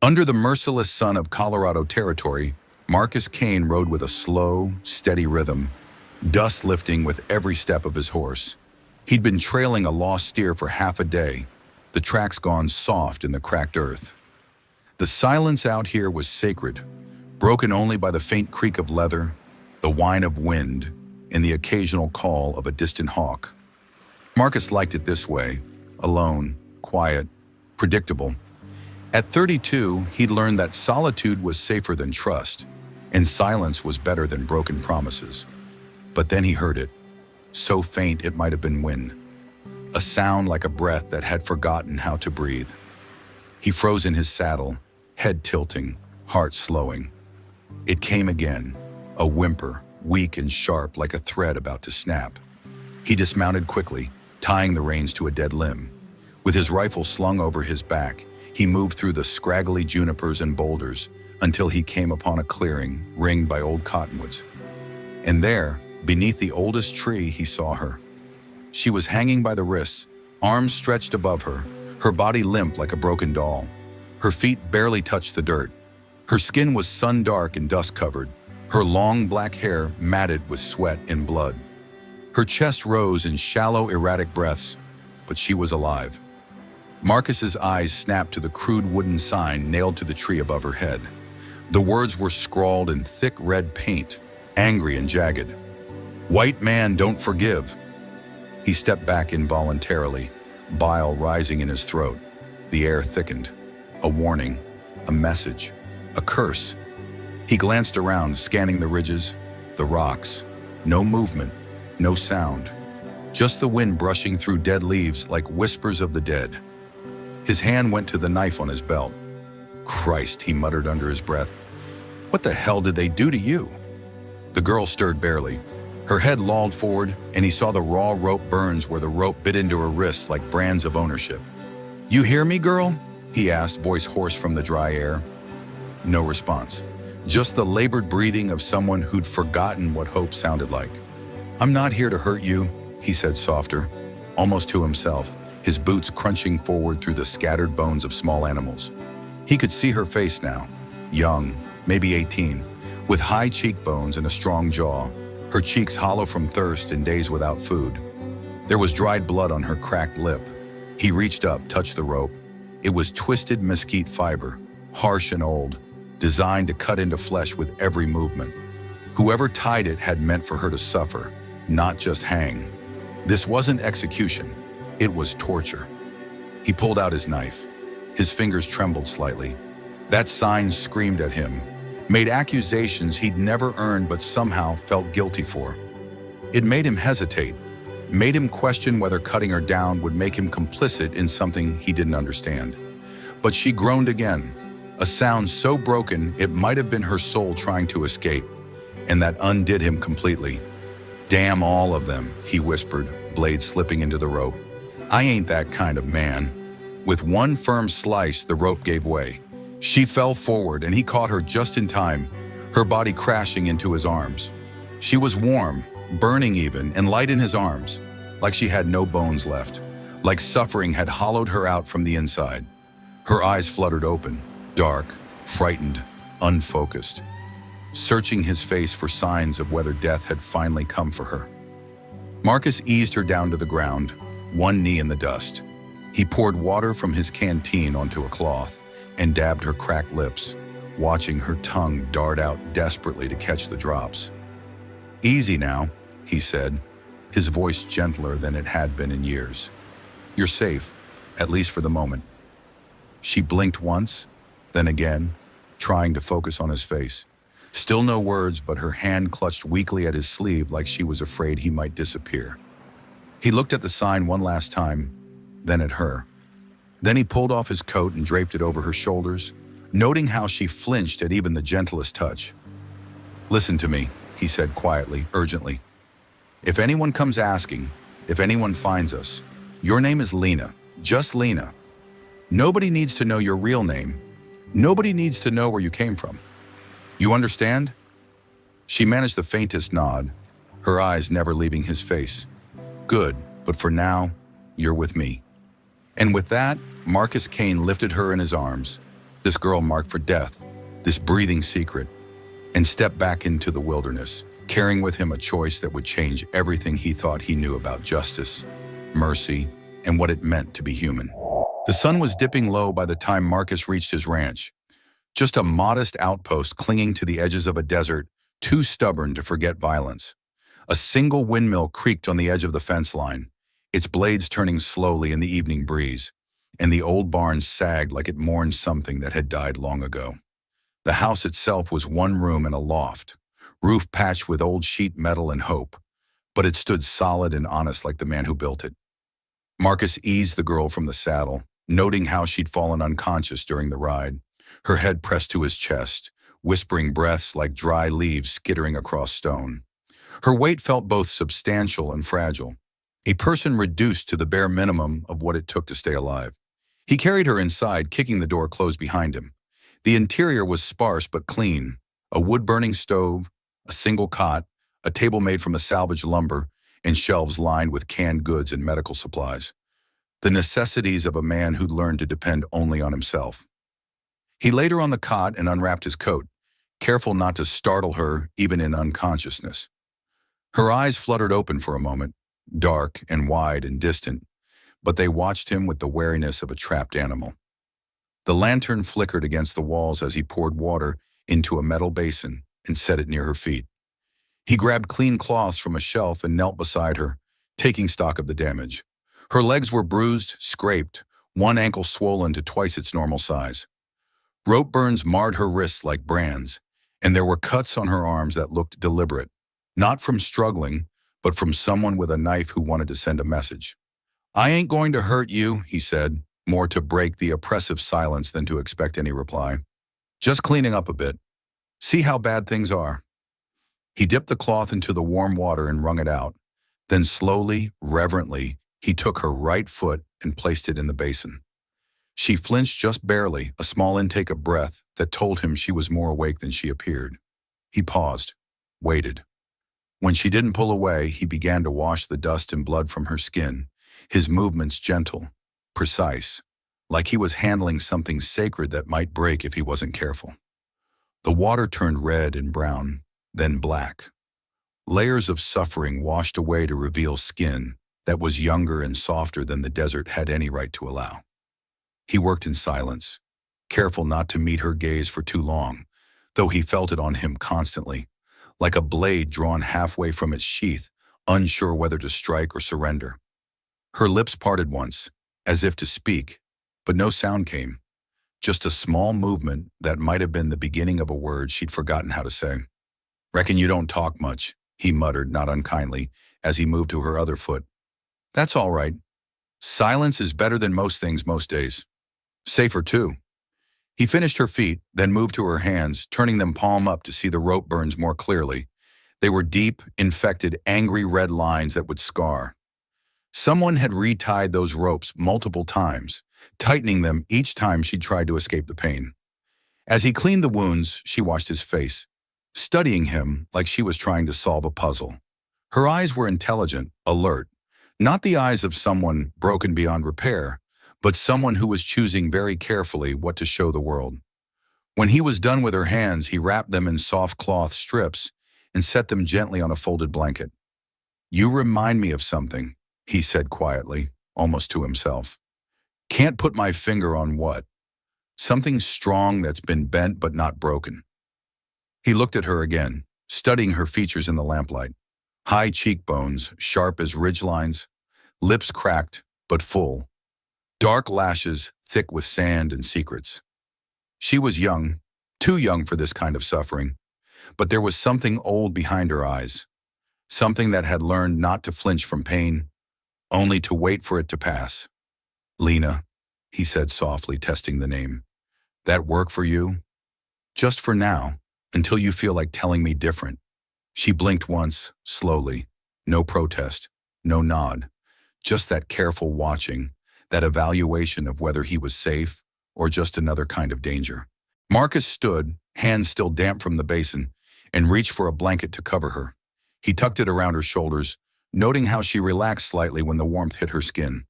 Under the merciless sun of Colorado Territory, Marcus Kane rode with a slow, steady rhythm, dust lifting with every step of his horse. He'd been trailing a lost steer for half a day, the tracks gone soft in the cracked earth. The silence out here was sacred, broken only by the faint creak of leather, the whine of wind, and the occasional call of a distant hawk. Marcus liked it this way, alone, quiet, predictable. At 32, he'd learned that solitude was safer than trust, and silence was better than broken promises. But then he heard it, so faint it might have been wind, a sound like a breath that had forgotten how to breathe. He froze in his saddle, head tilting, heart slowing. It came again, a whimper, weak and sharp like a thread about to snap. He dismounted quickly, tying the reins to a dead limb. With his rifle slung over his back, he moved through the scraggly junipers and boulders until he came upon a clearing ringed by old cottonwoods. And there, beneath the oldest tree, he saw her. She was hanging by the wrists, arms stretched above her, her body limp like a broken doll. Her feet barely touched the dirt. Her skin was sun-dark and dust-covered, her long black hair matted with sweat and blood. Her chest rose in shallow, erratic breaths, but she was alive. Marcus's eyes snapped to the crude wooden sign nailed to the tree above her head. The words were scrawled in thick red paint, angry and jagged. "White man don't forgive." He stepped back involuntarily, bile rising in his throat. The air thickened. A warning, a message, a curse. He glanced around, scanning the ridges, the rocks. No movement, no sound. Just the wind brushing through dead leaves like whispers of the dead. His hand went to the knife on his belt. "Christ," he muttered under his breath. "What the hell did they do to you?" The girl stirred barely. Her head lolled forward, and he saw the raw rope burns where the rope bit into her wrists like brands of ownership. "You hear me, girl?" he asked, voice hoarse from the dry air. No response. Just the labored breathing of someone who'd forgotten what hope sounded like. "I'm not here to hurt you," he said softer, almost to himself, his boots crunching forward through the scattered bones of small animals. He could see her face now, young, maybe 18, with high cheekbones and a strong jaw, her cheeks hollow from thirst and days without food. There was dried blood on her cracked lip. He reached up, touched the rope. It was twisted mesquite fiber, harsh and old, designed to cut into flesh with every movement. Whoever tied it had meant for her to suffer, not just hang. This wasn't execution, it was torture. He pulled out his knife. His fingers trembled slightly. That sign screamed at him, made accusations he'd never earned but somehow felt guilty for. It made him hesitate, made him question whether cutting her down would make him complicit in something he didn't understand. But she groaned again, a sound so broken it might have been her soul trying to escape, and that undid him completely. "Damn all of them," he whispered, blade slipping into the rope. "I ain't that kind of man." With one firm slice, the rope gave way. She fell forward, and he caught her just in time, her body crashing into his arms. She was warm, burning even, and light in his arms, like she had no bones left, like suffering had hollowed her out from the inside. Her eyes fluttered open, dark, frightened, unfocused, searching his face for signs of whether death had finally come for her. Marcus eased her down to the ground, one knee in the dust. He poured water from his canteen onto a cloth and dabbed her cracked lips, watching her tongue dart out desperately to catch the drops. "Easy now," he said, his voice gentler than it had been in years. "You're safe, at least for the moment." She blinked once, then again, trying to focus on his face. Still no words, but her hand clutched weakly at his sleeve like she was afraid he might disappear. He looked at the sign one last time, then at her. Then he pulled off his coat and draped it over her shoulders, noting how she flinched at even the gentlest touch. "Listen to me," he said quietly, urgently. "If anyone comes asking, if anyone finds us, your name is Lena, just Lena. Nobody needs to know your real name. Nobody needs to know where you came from. You understand?" She managed the faintest nod, her eyes never leaving his face. "Good, but for now, you're with me." And with that, Marcus Kane lifted her in his arms. this girl marked for death, this breathing secret, and stepped back into the wilderness, carrying with him a choice that would change everything he thought he knew about justice, mercy, and what it meant to be human. The sun was dipping low by the time Marcus reached his ranch, just a modest outpost clinging to the edges of a desert, too stubborn to forget violence. A single windmill creaked on the edge of the fence line, its blades turning slowly in the evening breeze, and the old barn sagged like it mourned something that had died long ago. The house itself was one room and a loft, roof patched with old sheet metal and hope, but it stood solid and honest like the man who built it. Marcus eased the girl from the saddle, noting how she'd fallen unconscious during the ride, her head pressed to his chest, whispering breaths like dry leaves skittering across stone. Her weight felt both substantial and fragile, a person reduced to the bare minimum of what it took to stay alive. He carried her inside, kicking the door closed behind him. The interior was sparse but clean, a wood-burning stove, a single cot, a table made from a salvaged lumber, and shelves lined with canned goods and medical supplies. The necessities of a man who'd learned to depend only on himself. He laid her on the cot and unwrapped his coat, careful not to startle her even in unconsciousness. Her eyes fluttered open for a moment, dark and wide and distant, but they watched him with the wariness of a trapped animal. The lantern flickered against the walls as he poured water into a metal basin and set it near her feet. He grabbed clean cloths from a shelf and knelt beside her, taking stock of the damage. Her legs were bruised, scraped, one ankle swollen to twice its normal size. Rope burns marred her wrists like brands, and there were cuts on her arms that looked deliberate, not from struggling, but from someone with a knife who wanted to send a message. "I ain't going to hurt you," he said, more to break the oppressive silence than to expect any reply. "Just cleaning up a bit. See how bad things are." He dipped the cloth into the warm water and wrung it out. Then slowly, reverently, he took her right foot and placed it in the basin. She flinched just barely, a small intake of breath that told him she was more awake than she appeared. He paused, waited. When she didn't pull away, he began to wash the dust and blood from her skin, his movements gentle, precise, like he was handling something sacred that might break if he wasn't careful. The water turned red and brown, then black. Layers of suffering washed away to reveal skin that was younger and softer than the desert had any right to allow. He worked in silence, careful not to meet her gaze for too long, though he felt it on him constantly, like a blade drawn halfway from its sheath, unsure whether to strike or surrender. Her lips parted once, as if to speak, but no sound came, just a small movement that might have been the beginning of a word she'd forgotten how to say. "Reckon you don't talk much," he muttered, not unkindly, as he moved to her other foot. "That's all right. Silence is better than most things most days. Safer, too." He finished her feet, then moved to her hands, turning them palm up to see the rope burns more clearly. They were deep, infected, angry red lines that would scar. Someone had retied those ropes multiple times, tightening them each time she tried to escape the pain. As he cleaned the wounds, she watched his face, studying him like she was trying to solve a puzzle. Her eyes were intelligent, alert, not the eyes of someone broken beyond repair, but someone who was choosing very carefully what to show the world. When he was done with her hands, he wrapped them in soft cloth strips and set them gently on a folded blanket. "You remind me of something," he said quietly, almost to himself. "Can't put my finger on what. Something strong that's been bent but not broken." He looked at her again, studying her features in the lamplight. High cheekbones, sharp as ridgelines, lips cracked but full, dark lashes thick with sand and secrets. She was young, too young for this kind of suffering, but there was something old behind her eyes, something that had learned not to flinch from pain, only to wait for it to pass. "Lena," he said softly, testing the name. "That work for you? Just for now, until you feel like telling me different." She blinked once, slowly. No protest, no nod, just that careful watching, that evaluation of whether he was safe or just another kind of danger. Marcus stood, hands still damp from the basin, and reached for a blanket to cover her. He tucked it around her shoulders, noting how she relaxed slightly when the warmth hit her skin.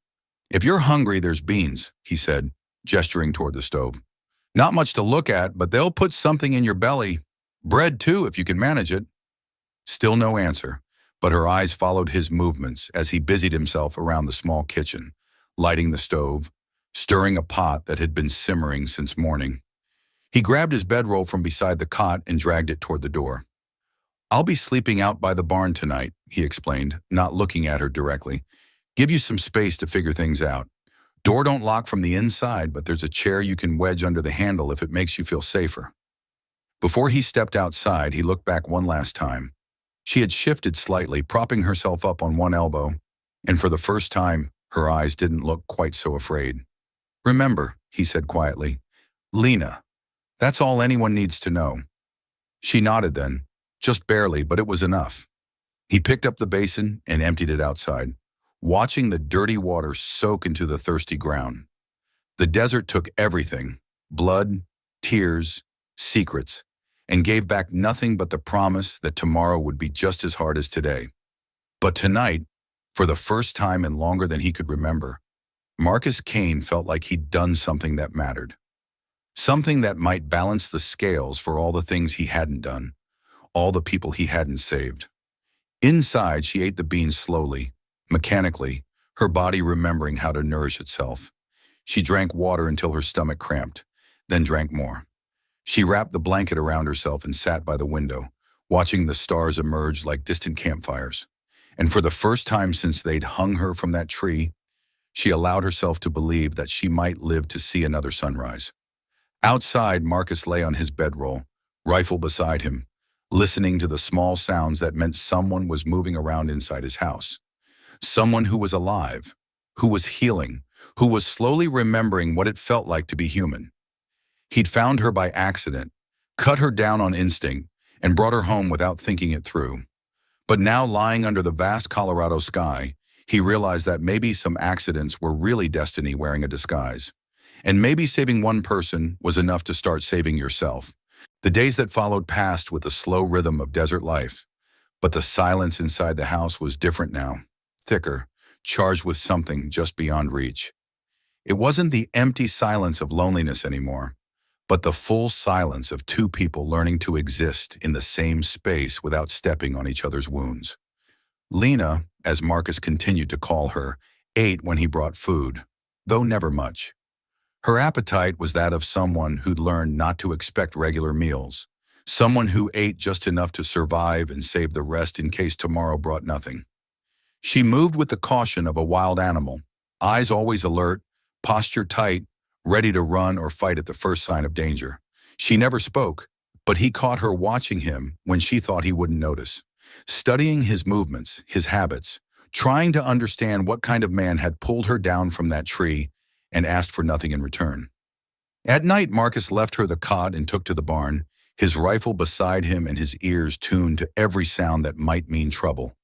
"If you're hungry, there's beans," he said, gesturing toward the stove. Not much to look at, but they'll put something in your belly. Bread too, if you can manage it. Still no answer, but her eyes followed his movements as he busied himself around the small kitchen, lighting the stove, stirring a pot that had been simmering since morning. He grabbed his bedroll from beside the cot and dragged it toward the door. "I'll be sleeping out by the barn tonight," he explained, not looking at her directly. "Give you some space to figure things out. Door don't lock from the inside, but there's a chair you can wedge under the handle if it makes you feel safer." Before he stepped outside, he looked back one last time. She had shifted slightly, propping herself up on one elbow, and for the first time, her eyes didn't look quite so afraid. "Remember," he said quietly, "Lena. That's all anyone needs to know." She nodded then, just barely, but it was enough. He picked up the basin and emptied it outside, watching the dirty water soak into the thirsty ground. The desert took everything: blood, tears, secrets, and gave back nothing but the promise that tomorrow would be just as hard as today. But tonight, for the first time in longer than he could remember, Marcus Kane felt like he'd done something that mattered. Something that might balance the scales for all the things he hadn't done, all the people he hadn't saved. Inside, she ate the beans slowly, mechanically, her body remembering how to nourish itself. She drank water until her stomach cramped, then drank more. She wrapped the blanket around herself and sat by the window, watching the stars emerge like distant campfires. And for the first time since they'd hung her from that tree, she allowed herself to believe that she might live to see another sunrise. Outside, Marcus lay on his bedroll, rifle beside him, listening to the small sounds that meant someone was moving around inside his house. Someone who was alive, who was healing, who was slowly remembering what it felt like to be human. He'd found her by accident, cut her down on instinct, and brought her home without thinking it through. But now, lying under the vast Colorado sky, he realized that maybe some accidents were really destiny wearing a disguise. And maybe saving one person was enough to start saving yourself. The days that followed passed with the slow rhythm of desert life. But the silence inside the house was different now, thicker, charged with something just beyond reach. It wasn't the empty silence of loneliness anymore, but the full silence of two people learning to exist in the same space without stepping on each other's wounds. Lena, as Marcus continued to call her, ate when he brought food, though never much. Her appetite was that of someone who'd learned not to expect regular meals, someone who ate just enough to survive and save the rest in case tomorrow brought nothing. She moved with the caution of a wild animal, eyes always alert, posture tight, ready to run or fight at the first sign of danger. She never spoke, but he caught her watching him when she thought he wouldn't notice, studying his movements, his habits, trying to understand what kind of man had pulled her down from that tree and asked for nothing in return. At night, Marcus left her the cot and took to the barn, his rifle beside him and his ears tuned to every sound that might mean trouble.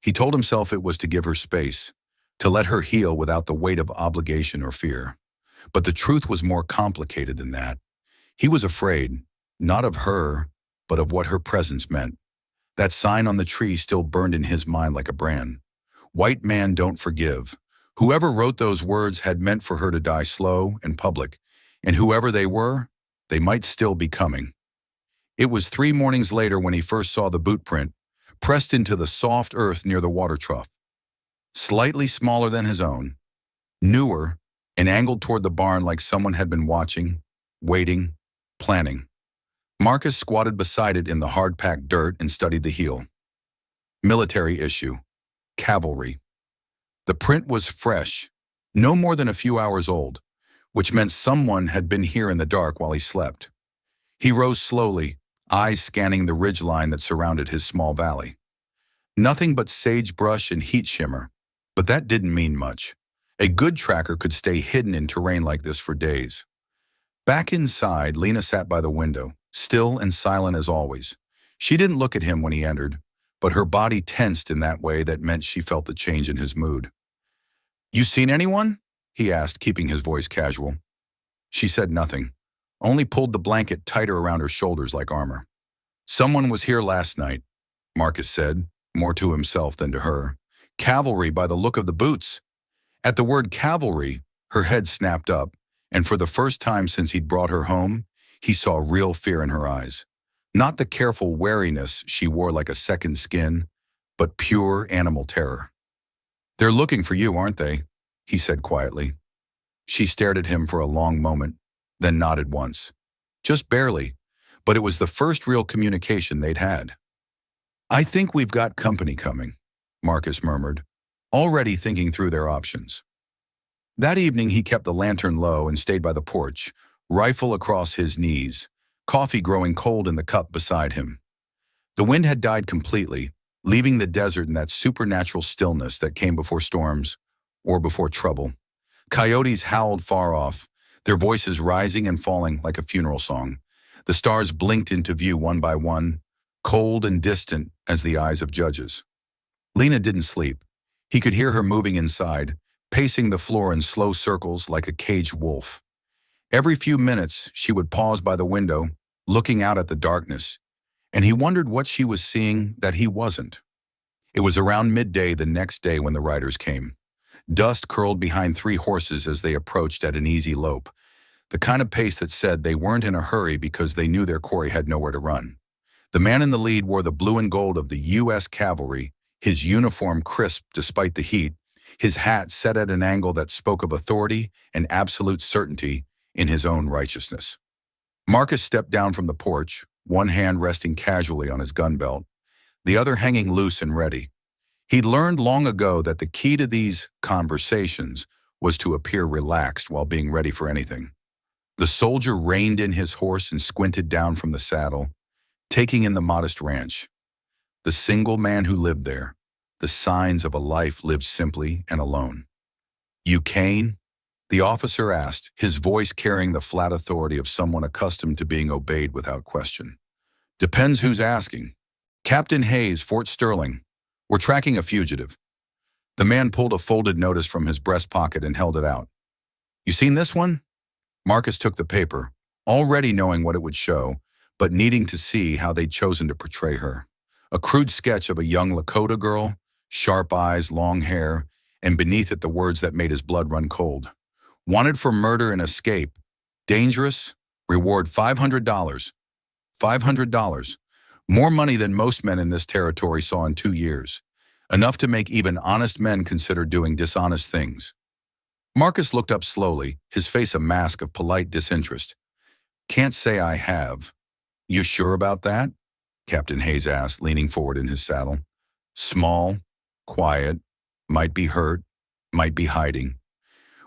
He told himself it was to give her space, to let her heal without the weight of obligation or fear. But the truth was more complicated than that. He was afraid, not of her, but of what her presence meant. That sign on the tree still burned in his mind like a brand. "White man don't forgive." Whoever wrote those words had meant for her to die slow and public, and whoever they were, they might still be coming. It was 3 mornings later when he first saw the boot print, pressed into the soft earth near the water trough. Slightly smaller than his own, newer, and angled toward the barn like someone had been watching, waiting, planning. Marcus squatted beside it in the hard-packed dirt and studied the heel. Military issue. Cavalry. The print was fresh, no more than a few hours old, which meant someone had been here in the dark while he slept. He rose slowly, eyes scanning the ridgeline that surrounded his small valley. Nothing but sagebrush and heat shimmer, but that didn't mean much. A good tracker could stay hidden in terrain like this for days. Back inside, Lena sat by the window, still and silent as always. She didn't look at him when he entered, but her body tensed in that way that meant she felt the change in his mood. "You seen anyone?" he asked, keeping his voice casual. She said nothing, only pulled the blanket tighter around her shoulders like armor. "Someone was here last night," Marcus said, more to himself than to her. "Cavalry by the look of the boots." At the word cavalry, her head snapped up, and for the first time since he'd brought her home, he saw real fear in her eyes. Not the careful wariness she wore like a second skin, but pure animal terror. "They're looking for you, aren't they?" he said quietly. She stared at him for a long moment, then nodded once. Just barely, but it was the first real communication they'd had. "I think we've got company coming," Marcus murmured, already thinking through their options. That evening he kept the lantern low and stayed by the porch, rifle across his knees, coffee growing cold in the cup beside him. The wind had died completely, leaving the desert in that supernatural stillness that came before storms or before trouble. Coyotes howled far off, their voices rising and falling like a funeral song. The stars blinked into view one by one, cold and distant as the eyes of judges. Lena didn't sleep. He could hear her moving inside, pacing the floor in slow circles like a caged wolf. Every few minutes, she would pause by the window, looking out at the darkness, and he wondered what she was seeing that he wasn't. It was around midday the next day when the riders came. Dust curled behind 3 horses as they approached at an easy lope, the kind of pace that said they weren't in a hurry because they knew their quarry had nowhere to run. The man in the lead wore the blue and gold of the U.S. Cavalry, his uniform crisp despite the heat, his hat set at an angle that spoke of authority and absolute certainty in his own righteousness. Marcus stepped down from the porch, one hand resting casually on his gun belt, the other hanging loose and ready. He'd learned long ago that the key to these conversations was to appear relaxed while being ready for anything. The soldier reined in his horse and squinted down from the saddle, taking in the modest ranch. The single man who lived there, the signs of a life lived simply and alone. "You Kane?" the officer asked, his voice carrying the flat authority of someone accustomed to being obeyed without question. "Depends who's asking." "Captain Hayes, Fort Sterling. We're tracking a fugitive." The man pulled a folded notice from his breast pocket and held it out. "You seen this one?" Marcus took the paper, already knowing what it would show, but needing to see how they'd chosen to portray her. A crude sketch of a young Lakota girl, sharp eyes, long hair, and beneath it the words that made his blood run cold. "Wanted for murder and escape. Dangerous. Reward $500. $500. More money than most men in this territory saw in 2 years. Enough to make even honest men consider doing dishonest things." Marcus looked up slowly, his face a mask of polite disinterest. "Can't say I have." "You sure about that?" Captain Hayes asked, leaning forward in his saddle. "Small, quiet, might be hurt, might be hiding.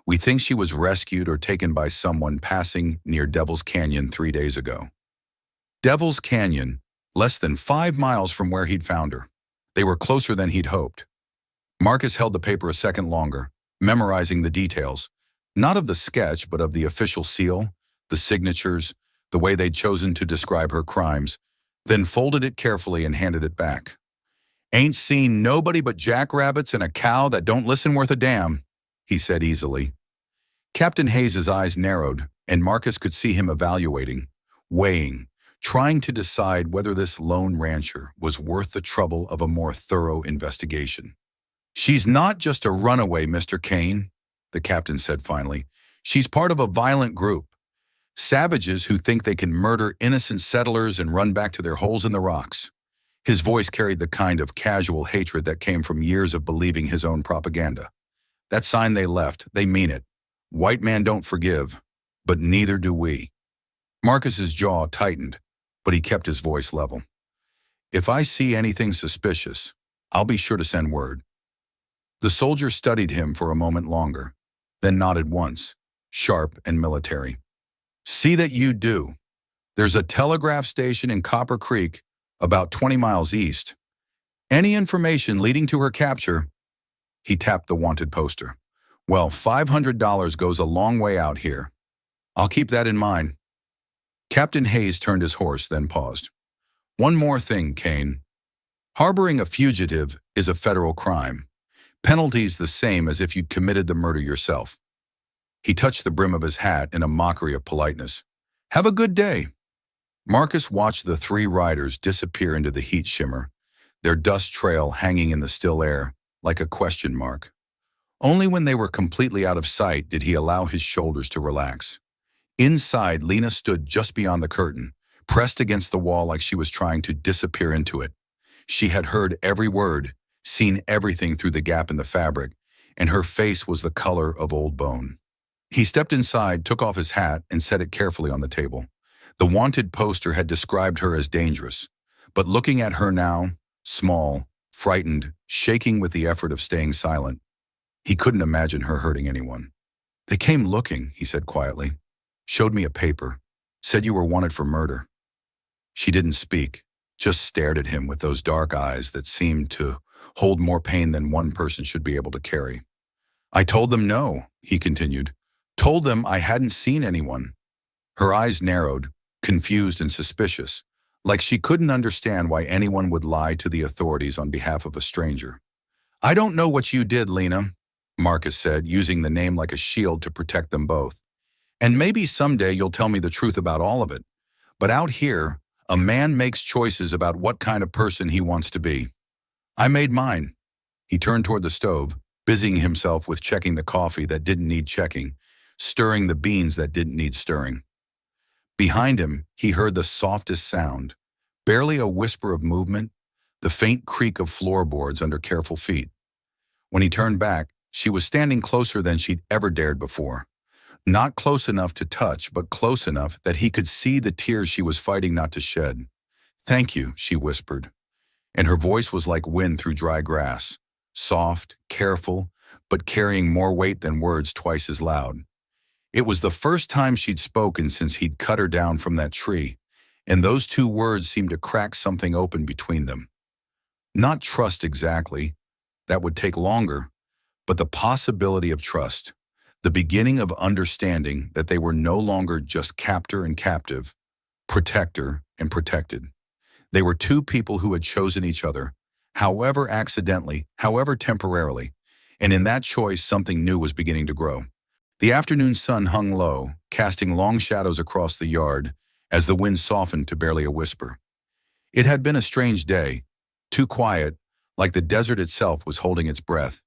We think she was rescued or taken by someone passing near Devil's Canyon 3 days ago." Devil's Canyon, less than 5 miles from where he'd found her. They were closer than he'd hoped. Marcus held the paper a second longer, memorizing the details, not of the sketch, but of the official seal, the signatures, the way they'd chosen to describe her crimes, then folded it carefully and handed it back. "Ain't seen nobody but jackrabbits and a cow that don't listen worth a damn," he said easily. Captain Hayes' eyes narrowed, and Marcus could see him evaluating, weighing, trying to decide whether this lone rancher was worth the trouble of a more thorough investigation. "She's not just a runaway, Mr. Kane," the captain said finally. "She's part of a violent group. Savages who think they can murder innocent settlers and run back to their holes in the rocks." His voice carried the kind of casual hatred that came from years of believing his own propaganda. "That sign they left, they mean it. White man don't forgive, but neither do we." Marcus's jaw tightened, but he kept his voice level. "If I see anything suspicious, I'll be sure to send word." The soldier studied him for a moment longer, then nodded once, sharp and military. "See that you do. There's a telegraph station in Copper Creek, about 20 miles east. Any information leading to her capture—" He tapped the wanted poster. "Well, $500 goes a long way out here. I'll keep that in mind." Captain Hayes turned his horse, then paused. "One more thing, Kane. Harboring a fugitive is a federal crime. Penalties the same as if you'd committed the murder yourself." He touched the brim of his hat in a mockery of politeness. "Have a good day." Marcus watched the 3 riders disappear into the heat shimmer, their dust trail hanging in the still air like a question mark. Only when they were completely out of sight did he allow his shoulders to relax. Inside, Lena stood just beyond the curtain, pressed against the wall like she was trying to disappear into it. She had heard every word, seen everything through the gap in the fabric, and her face was the color of old bone. He stepped inside, took off his hat, and set it carefully on the table. The wanted poster had described her as dangerous, but looking at her now, small, frightened, shaking with the effort of staying silent, he couldn't imagine her hurting anyone. "They came looking," he said quietly. "Showed me a paper. Said you were wanted for murder." She didn't speak, just stared at him with those dark eyes that seemed to hold more pain than one person should be able to carry. "I told them no," he continued. "Told them I hadn't seen anyone." Her eyes narrowed, confused and suspicious, like she couldn't understand why anyone would lie to the authorities on behalf of a stranger. "I don't know what you did, Lena," Marcus said, using the name like a shield to protect them both. "And maybe someday you'll tell me the truth about all of it. But out here, a man makes choices about what kind of person he wants to be. I made mine." He turned toward the stove, busying himself with checking the coffee that didn't need checking, stirring the beans that didn't need stirring. Behind him, he heard the softest sound, barely a whisper of movement, the faint creak of floorboards under careful feet. When he turned back, she was standing closer than she'd ever dared before. Not close enough to touch, but close enough that he could see the tears she was fighting not to shed. "Thank you," she whispered, and her voice was like wind through dry grass, soft, careful, but carrying more weight than words twice as loud. It was the first time she'd spoken since he'd cut her down from that tree, and those two words seemed to crack something open between them. Not trust exactly, that would take longer, but the possibility of trust, the beginning of understanding that they were no longer just captor and captive, protector and protected. They were two people who had chosen each other, however accidentally, however temporarily, and in that choice something new was beginning to grow. The afternoon sun hung low, casting long shadows across the yard as the wind softened to barely a whisper. It had been a strange day, too quiet, like the desert itself was holding its breath,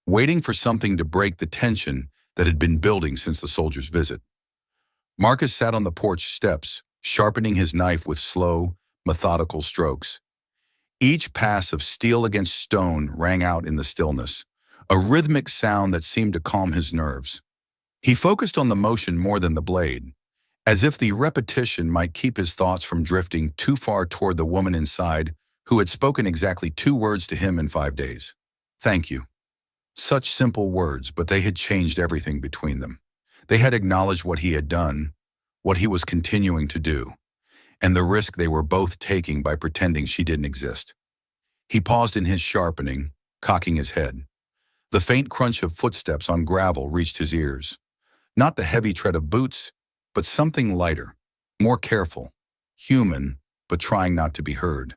waiting for something to break the tension that had been building since the soldier's visit. Marcus sat on the porch steps, sharpening his knife with slow, methodical strokes. Each pass of steel against stone rang out in the stillness, a rhythmic sound that seemed to calm his nerves. He focused on the motion more than the blade, as if the repetition might keep his thoughts from drifting too far toward the woman inside who had spoken exactly 2 words to him in 5 days. "Thank you." Such simple words, but they had changed everything between them. They had acknowledged what he had done, what he was continuing to do, and the risk they were both taking by pretending she didn't exist. He paused in his sharpening, cocking his head. The faint crunch of footsteps on gravel reached his ears. Not the heavy tread of boots, but something lighter, more careful, human, but trying not to be heard.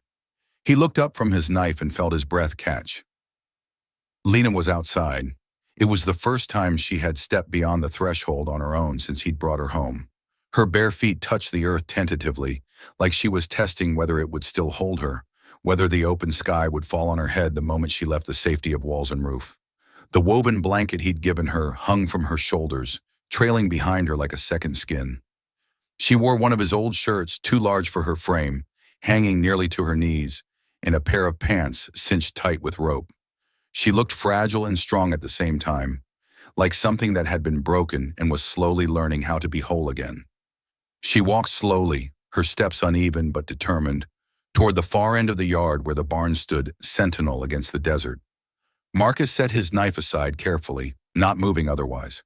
He looked up from his knife and felt his breath catch. Lena was outside. It was the first time she had stepped beyond the threshold on her own since he'd brought her home. Her bare feet touched the earth tentatively, like she was testing whether it would still hold her, whether the open sky would fall on her head the moment she left the safety of walls and roof. The woven blanket he'd given her hung from her shoulders, trailing behind her like a second skin. She wore one of his old shirts, too large for her frame, hanging nearly to her knees, and a pair of pants cinched tight with rope. She looked fragile and strong at the same time, like something that had been broken and was slowly learning how to be whole again. She walked slowly, her steps uneven but determined, toward the far end of the yard where the barn stood sentinel against the desert. Marcus set his knife aside carefully, not moving otherwise.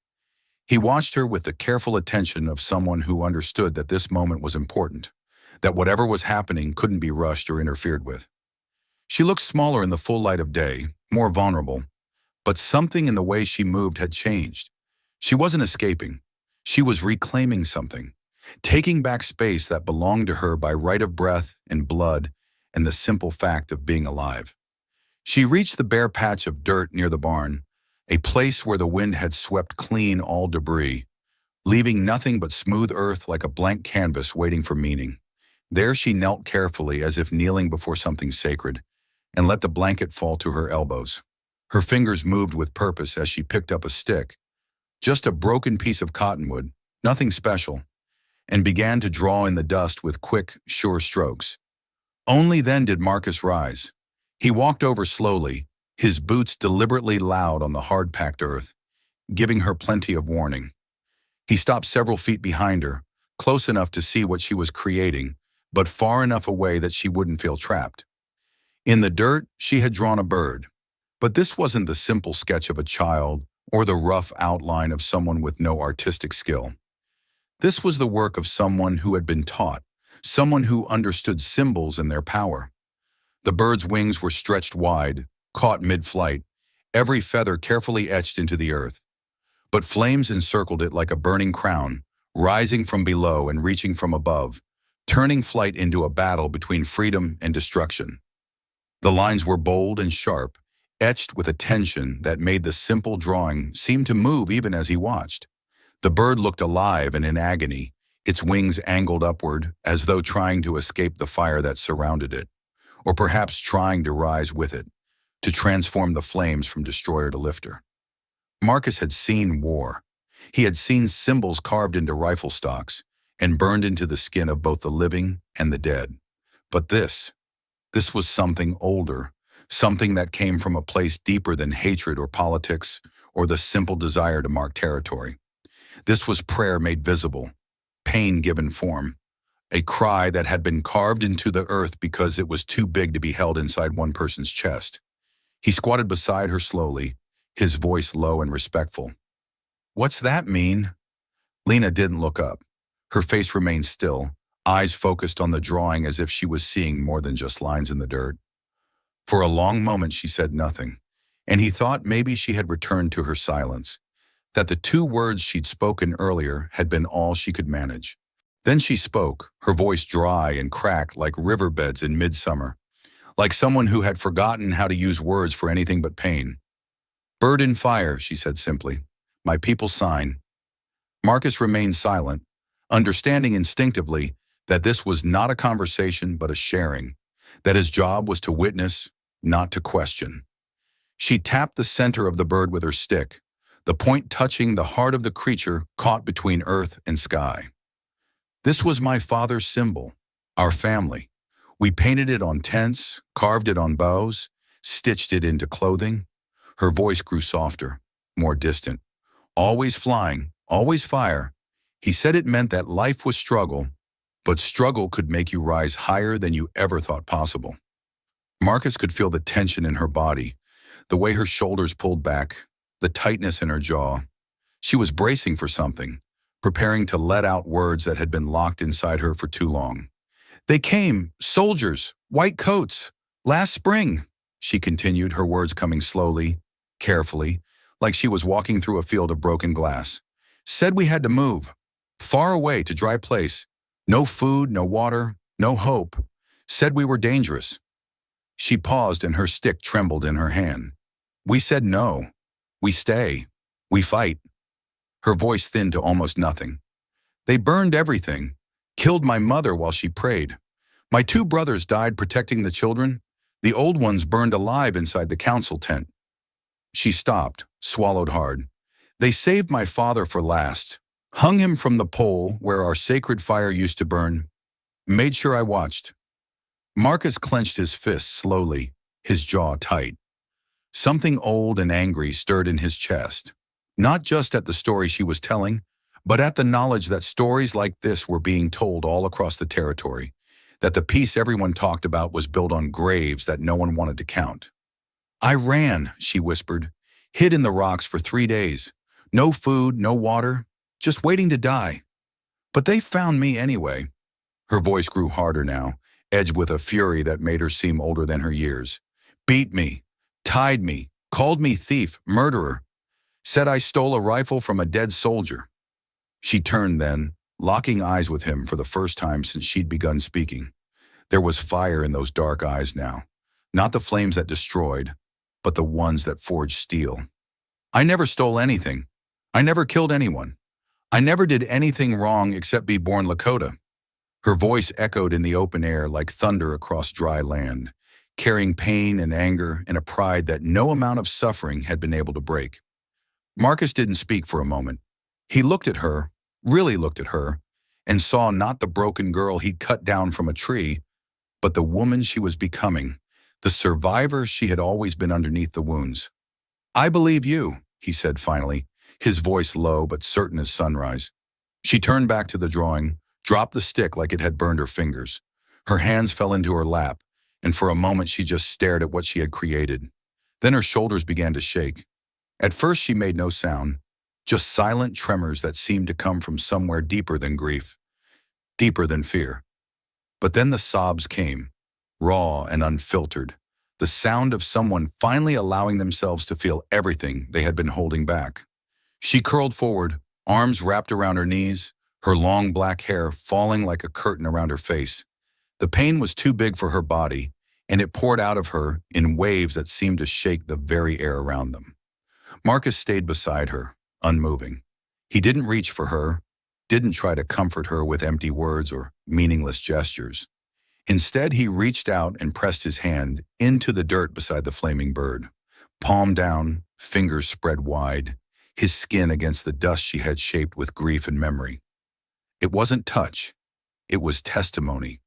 He watched her with the careful attention of someone who understood that this moment was important, that whatever was happening couldn't be rushed or interfered with. She looked smaller in the full light of day, more vulnerable, but something in the way she moved had changed. She wasn't escaping. She was reclaiming something, taking back space that belonged to her by right of breath and blood and the simple fact of being alive. She reached the bare patch of dirt near the barn, a place where the wind had swept clean all debris, leaving nothing but smooth earth like a blank canvas waiting for meaning. There she knelt carefully as if kneeling before something sacred, and let the blanket fall to her elbows. Her fingers moved with purpose as she picked up a stick, just a broken piece of cottonwood, nothing special, and began to draw in the dust with quick, sure strokes. Only then did Marcus rise. He walked over slowly, his boots deliberately loud on the hard-packed earth, giving her plenty of warning. He stopped several feet behind her, close enough to see what she was creating, but far enough away that she wouldn't feel trapped. In the dirt, she had drawn a bird. But this wasn't the simple sketch of a child or the rough outline of someone with no artistic skill. This was the work of someone who had been taught, someone who understood symbols and their power. The bird's wings were stretched wide, caught mid-flight, every feather carefully etched into the earth. But flames encircled it like a burning crown, rising from below and reaching from above, turning flight into a battle between freedom and destruction. The lines were bold and sharp, etched with a tension that made the simple drawing seem to move even as he watched. The bird looked alive and in agony, its wings angled upward as though trying to escape the fire that surrounded it, or perhaps trying to rise with it, to transform the flames from destroyer to lifter. Marcus had seen war. He had seen symbols carved into rifle stocks and burned into the skin of both the living and the dead. But this was something older, something that came from a place deeper than hatred or politics or the simple desire to mark territory. This was prayer made visible, pain given form, a cry that had been carved into the earth because it was too big to be held inside one person's chest. He squatted beside her slowly, his voice low and respectful. "What's that mean?" Lena didn't look up. Her face remained still, eyes focused on the drawing as if she was seeing more than just lines in the dirt. For a long moment she said nothing, and he thought maybe she had returned to her silence, that the 2 words she'd spoken earlier had been all she could manage. Then she spoke, her voice dry and cracked like riverbeds in midsummer, like someone who had forgotten how to use words for anything but pain. "Bird in fire," she said simply. "My people's sign." Marcus remained silent, understanding instinctively that this was not a conversation but a sharing, that his job was to witness, not to question. She tapped the center of the bird with her stick, the point touching the heart of the creature caught between earth and sky. "This was my father's symbol, our family. We painted it on tents, carved it on bows, stitched it into clothing." Her voice grew softer, more distant. "Always flying, always fire." He said it meant that life was struggle, but struggle could make you rise higher than you ever thought possible. Marcus could feel the tension in her body, the way her shoulders pulled back, the tightness in her jaw. She was bracing for something, preparing to let out words that had been locked inside her for too long. "They came, soldiers, white coats, last spring," she continued, her words coming slowly, carefully, like she was walking through a field of broken glass. "Said we had to move, far away to dry place. No food, no water, no hope. Said we were dangerous." She paused and her stick trembled in her hand. "We said no. We stay. We fight." Her voice thinned to almost nothing. "They burned everything, killed my mother while she prayed. My 2 brothers died protecting the children. The old ones burned alive inside the council tent." She stopped, swallowed hard. "They saved my father for last. Hung him from the pole where our sacred fire used to burn. Made sure I watched." Marcus clenched his fists slowly, his jaw tight. Something old and angry stirred in his chest, not just at the story she was telling, but at the knowledge that stories like this were being told all across the territory, that the peace everyone talked about was built on graves that no one wanted to count. "I ran," she whispered, "hid in the rocks for 3 days. No food, no water, just waiting to die. But they found me anyway." Her voice grew harder now, edged with a fury that made her seem older than her years. "Beat me, tied me, called me thief, murderer. Said I stole a rifle from a dead soldier." She turned then, locking eyes with him for the first time since she'd begun speaking. There was fire in those dark eyes now, not the flames that destroyed, but the ones that forged steel. "I never stole anything. I never killed anyone. I never did anything wrong except be born Lakota." Her voice echoed in the open air like thunder across dry land, carrying pain and anger and a pride that no amount of suffering had been able to break. Marcus didn't speak for a moment. He looked at her, really looked at her, and saw not the broken girl he'd cut down from a tree, but the woman she was becoming, the survivor she had always been underneath the wounds. "I believe you," he said finally, his voice low but certain as sunrise. She turned back to the drawing, dropped the stick like it had burned her fingers. Her hands fell into her lap, and for a moment she just stared at what she had created. Then her shoulders began to shake. At first she made no sound, just silent tremors that seemed to come from somewhere deeper than grief, deeper than fear. But then the sobs came, raw and unfiltered, the sound of someone finally allowing themselves to feel everything they had been holding back. She curled forward, arms wrapped around her knees, her long black hair falling like a curtain around her face. The pain was too big for her body, and it poured out of her in waves that seemed to shake the very air around them. Marcus stayed beside her, unmoving. He didn't reach for her, didn't try to comfort her with empty words or meaningless gestures. Instead, he reached out and pressed his hand into the dirt beside the flaming bird. Palm down, fingers spread wide, his skin against the dust she had shaped with grief and memory. It wasn't touch. It was testimony.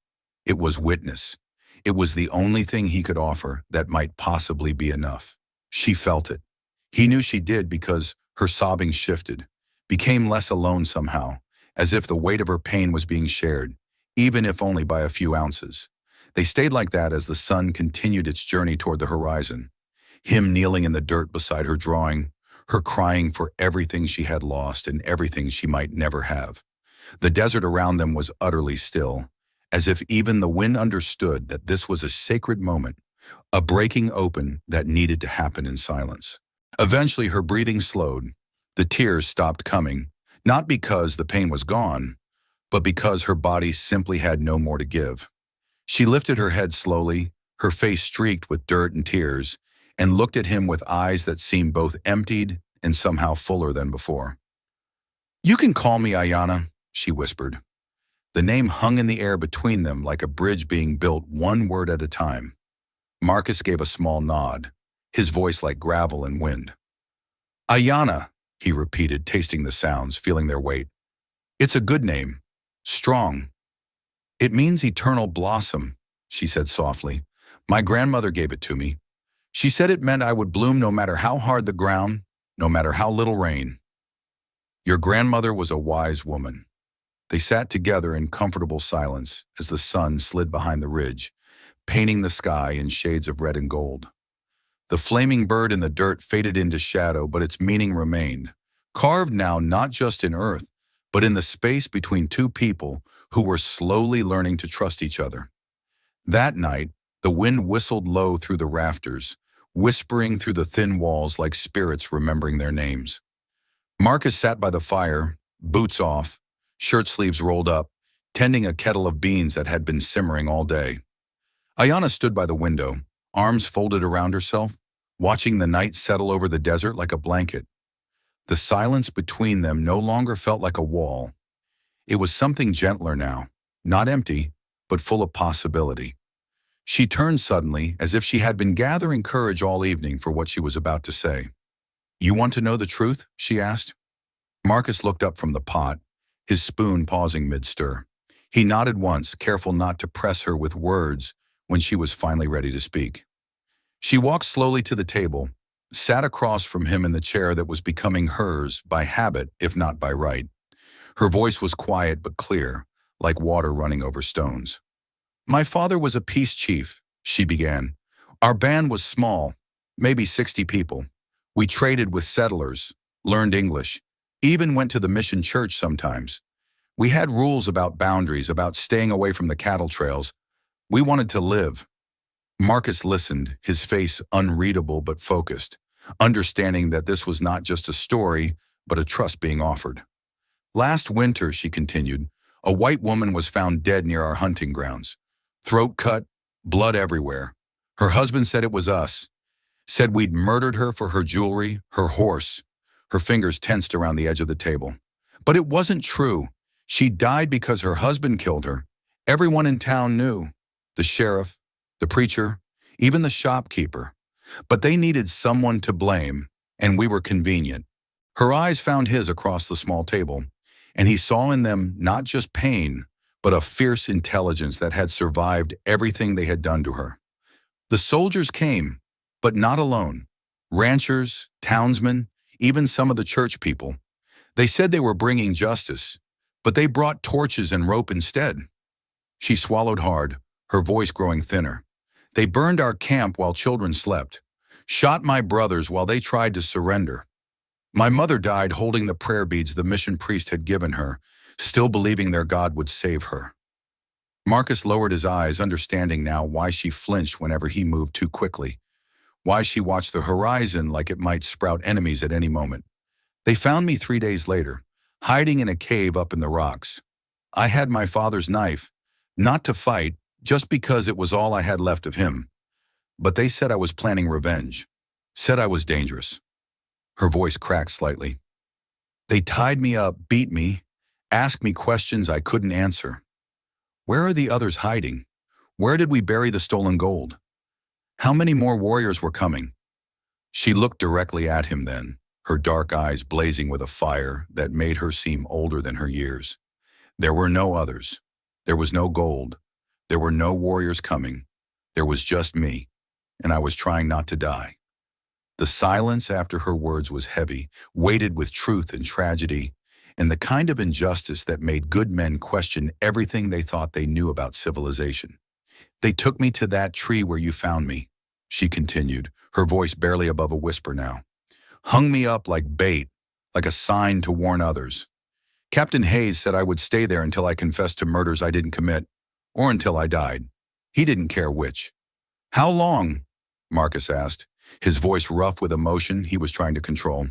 It was witness. It was the only thing he could offer that might possibly be enough. She felt it. He knew she did because her sobbing shifted, became less alone somehow, as if the weight of her pain was being shared, even if only by a few ounces. They stayed like that as the sun continued its journey toward the horizon. Him kneeling in the dirt beside her drawing, her crying for everything she had lost and everything she might never have. The desert around them was utterly still, as if even the wind understood that this was a sacred moment, a breaking open that needed to happen in silence. Eventually her breathing slowed. The tears stopped coming, not because the pain was gone, but because her body simply had no more to give. She lifted her head slowly, her face streaked with dirt and tears, and looked at him with eyes that seemed both emptied and somehow fuller than before. "You can call me Ayanna," she whispered. The name hung in the air between them like a bridge being built one word at a time. Marcus gave a small nod, his voice like gravel and wind. "Ayanna," he repeated, tasting the sounds, feeling their weight. "It's a good name. Strong." "It means eternal blossom," she said softly. "My grandmother gave it to me. She said it meant I would bloom no matter how hard the ground, no matter how little rain." "Your grandmother was a wise woman." They sat together in comfortable silence as the sun slid behind the ridge, painting the sky in shades of red and gold. The flaming bird in the dirt faded into shadow, but its meaning remained, carved now not just in earth, but in the space between two people who were slowly learning to trust each other. That night, the wind whistled low through the rafters, whispering through the thin walls like spirits remembering their names. Marcus sat by the fire, boots off, shirt sleeves rolled up, tending a kettle of beans that had been simmering all day. Ayanna stood by the window, arms folded around herself, watching the night settle over the desert like a blanket. The silence between them no longer felt like a wall. It was something gentler now, not empty, but full of possibility. She turned suddenly, as if she had been gathering courage all evening for what she was about to say. "You want to know the truth?" she asked. Marcus looked up from the pot, his spoon pausing mid-stir. He nodded once, careful not to press her with words when she was finally ready to speak. She walked slowly to the table, sat across from him in the chair that was becoming hers by habit, if not by right. Her voice was quiet but clear, like water running over stones. "My father was a peace chief," she began. "Our band was small, maybe 60 people. We traded with settlers, learned English, even went to the mission church sometimes. We had rules about boundaries, about staying away from the cattle trails. We wanted to live." Marcus listened, his face unreadable but focused, understanding that this was not just a story, but a trust being offered. "Last winter," she continued, "a white woman was found dead near our hunting grounds. Throat cut, blood everywhere. Her husband said it was us. Said we'd murdered her for her jewelry, her horse." Her fingers tensed around the edge of the table. "But it wasn't true. She died because her husband killed her. Everyone in town knew. The sheriff, the preacher, even the shopkeeper. But they needed someone to blame, and we were convenient. Her eyes found his across the small table, and he saw in them not just pain, but a fierce intelligence that had survived everything they had done to her. The soldiers came, but not alone. Ranchers, townsmen, even some of the church people. They said they were bringing justice, but they brought torches and rope instead. She swallowed hard, her voice growing thinner. They burned our camp while children slept, shot my brothers while they tried to surrender. My mother died holding the prayer beads the mission priest had given her, still believing their God would save her. Marcus lowered his eyes, understanding now why she flinched whenever he moved too quickly, why she watched the horizon like it might sprout enemies at any moment. They found me 3 days later, hiding in a cave up in the rocks. I had my father's knife, not to fight, just because it was all I had left of him. But they said I was planning revenge, said I was dangerous. Her voice cracked slightly. They tied me up, beat me, asked me questions I couldn't answer. Where are the others hiding? Where did we bury the stolen gold? How many more warriors were coming? She looked directly at him then, her dark eyes blazing with a fire that made her seem older than her years. There were no others. There was no gold. There were no warriors coming. There was just me, and I was trying not to die. The silence after her words was heavy, weighted with truth and tragedy, and the kind of injustice that made good men question everything they thought they knew about civilization. They took me to that tree where you found me, she continued, her voice barely above a whisper now. Hung me up like bait, like a sign to warn others. Captain Hayes said I would stay there until I confessed to murders I didn't commit, or until I died. He didn't care which. How long? Marcus asked, his voice rough with emotion he was trying to control.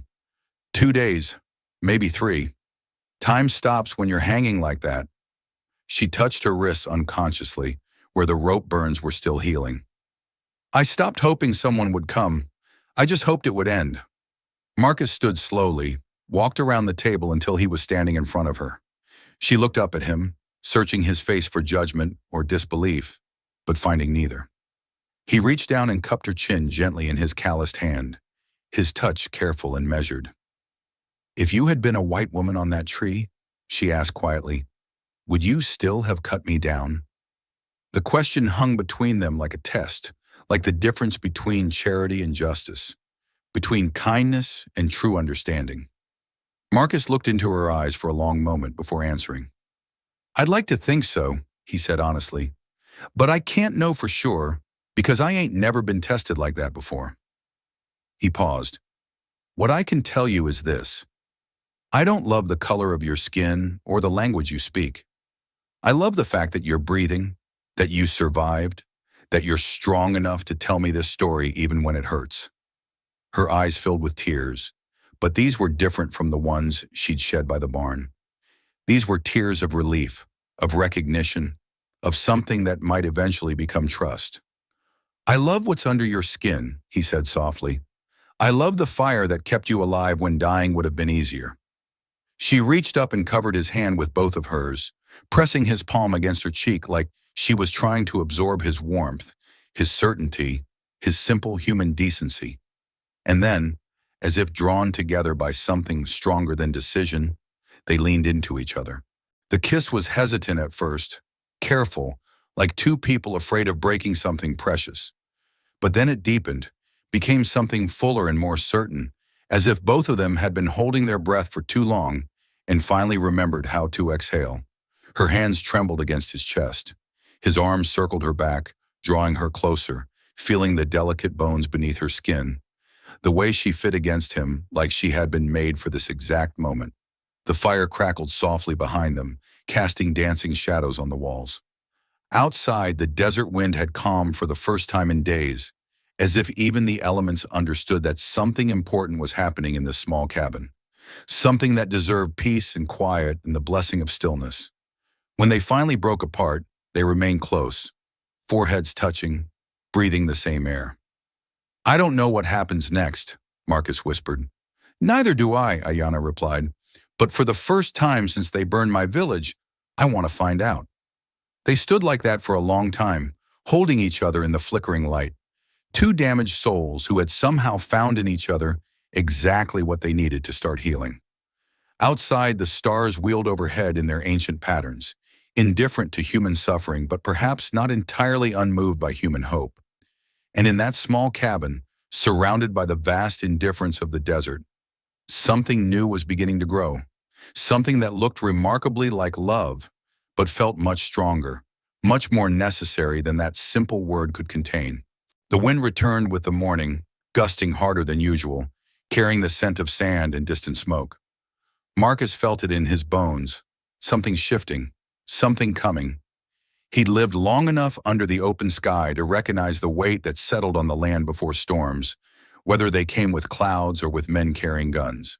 2 days, maybe 3. Time stops when you're hanging like that. She touched her wrists unconsciously, where the rope burns were still healing. I stopped hoping someone would come. I just hoped it would end. Marcus stood slowly, walked around the table until he was standing in front of her. She looked up at him, searching his face for judgment or disbelief, but finding neither. He reached down and cupped her chin gently in his calloused hand, his touch careful and measured. If you had been a white woman on that tree, she asked quietly, would you still have cut me down? The question hung between them like a test, like the difference between charity and justice, between kindness and true understanding. Marcus looked into her eyes for a long moment before answering. I'd like to think so, he said honestly, but I can't know for sure because I ain't never been tested like that before. He paused. What I can tell you is this. I don't love the color of your skin or the language you speak. I love the fact that you're breathing, that you survived, that you're strong enough to tell me this story even when it hurts. Her eyes filled with tears, but these were different from the ones she'd shed by the barn. These were tears of relief, of recognition, of something that might eventually become trust. I love what's under your skin, he said softly. I love the fire that kept you alive when dying would have been easier. She reached up and covered his hand with both of hers, pressing his palm against her cheek like she was trying to absorb his warmth, his certainty, his simple human decency. And then, as if drawn together by something stronger than decision, they leaned into each other. The kiss was hesitant at first, careful, like two people afraid of breaking something precious. But then it deepened, became something fuller and more certain, as if both of them had been holding their breath for too long and finally remembered how to exhale. Her hands trembled against his chest. His arms circled her back, drawing her closer, feeling the delicate bones beneath her skin. The way she fit against him, like she had been made for this exact moment. The fire crackled softly behind them, casting dancing shadows on the walls. Outside, the desert wind had calmed for the first time in days, as if even the elements understood that something important was happening in this small cabin, something that deserved peace and quiet and the blessing of stillness. When they finally broke apart, they remained close, foreheads touching, breathing the same air. I don't know what happens next, Marcus whispered. Neither do I, Ayana replied. But for the first time since they burned my village, I want to find out. They stood like that for a long time, holding each other in the flickering light, Two damaged souls who had somehow found in each other exactly what they needed to start healing. Outside, the stars wheeled overhead in their ancient patterns, indifferent to human suffering but perhaps not entirely unmoved by human hope. And in that small cabin, surrounded by the vast indifference of the desert, something new was beginning to grow, something that looked remarkably like love, but felt much stronger, much more necessary than that simple word could contain. The wind returned with the morning, gusting harder than usual, carrying the scent of sand and distant smoke. Marcus felt it in his bones, something shifting, something coming. He'd lived long enough under the open sky to recognize the weight that settled on the land before storms, whether they came with clouds or with men carrying guns.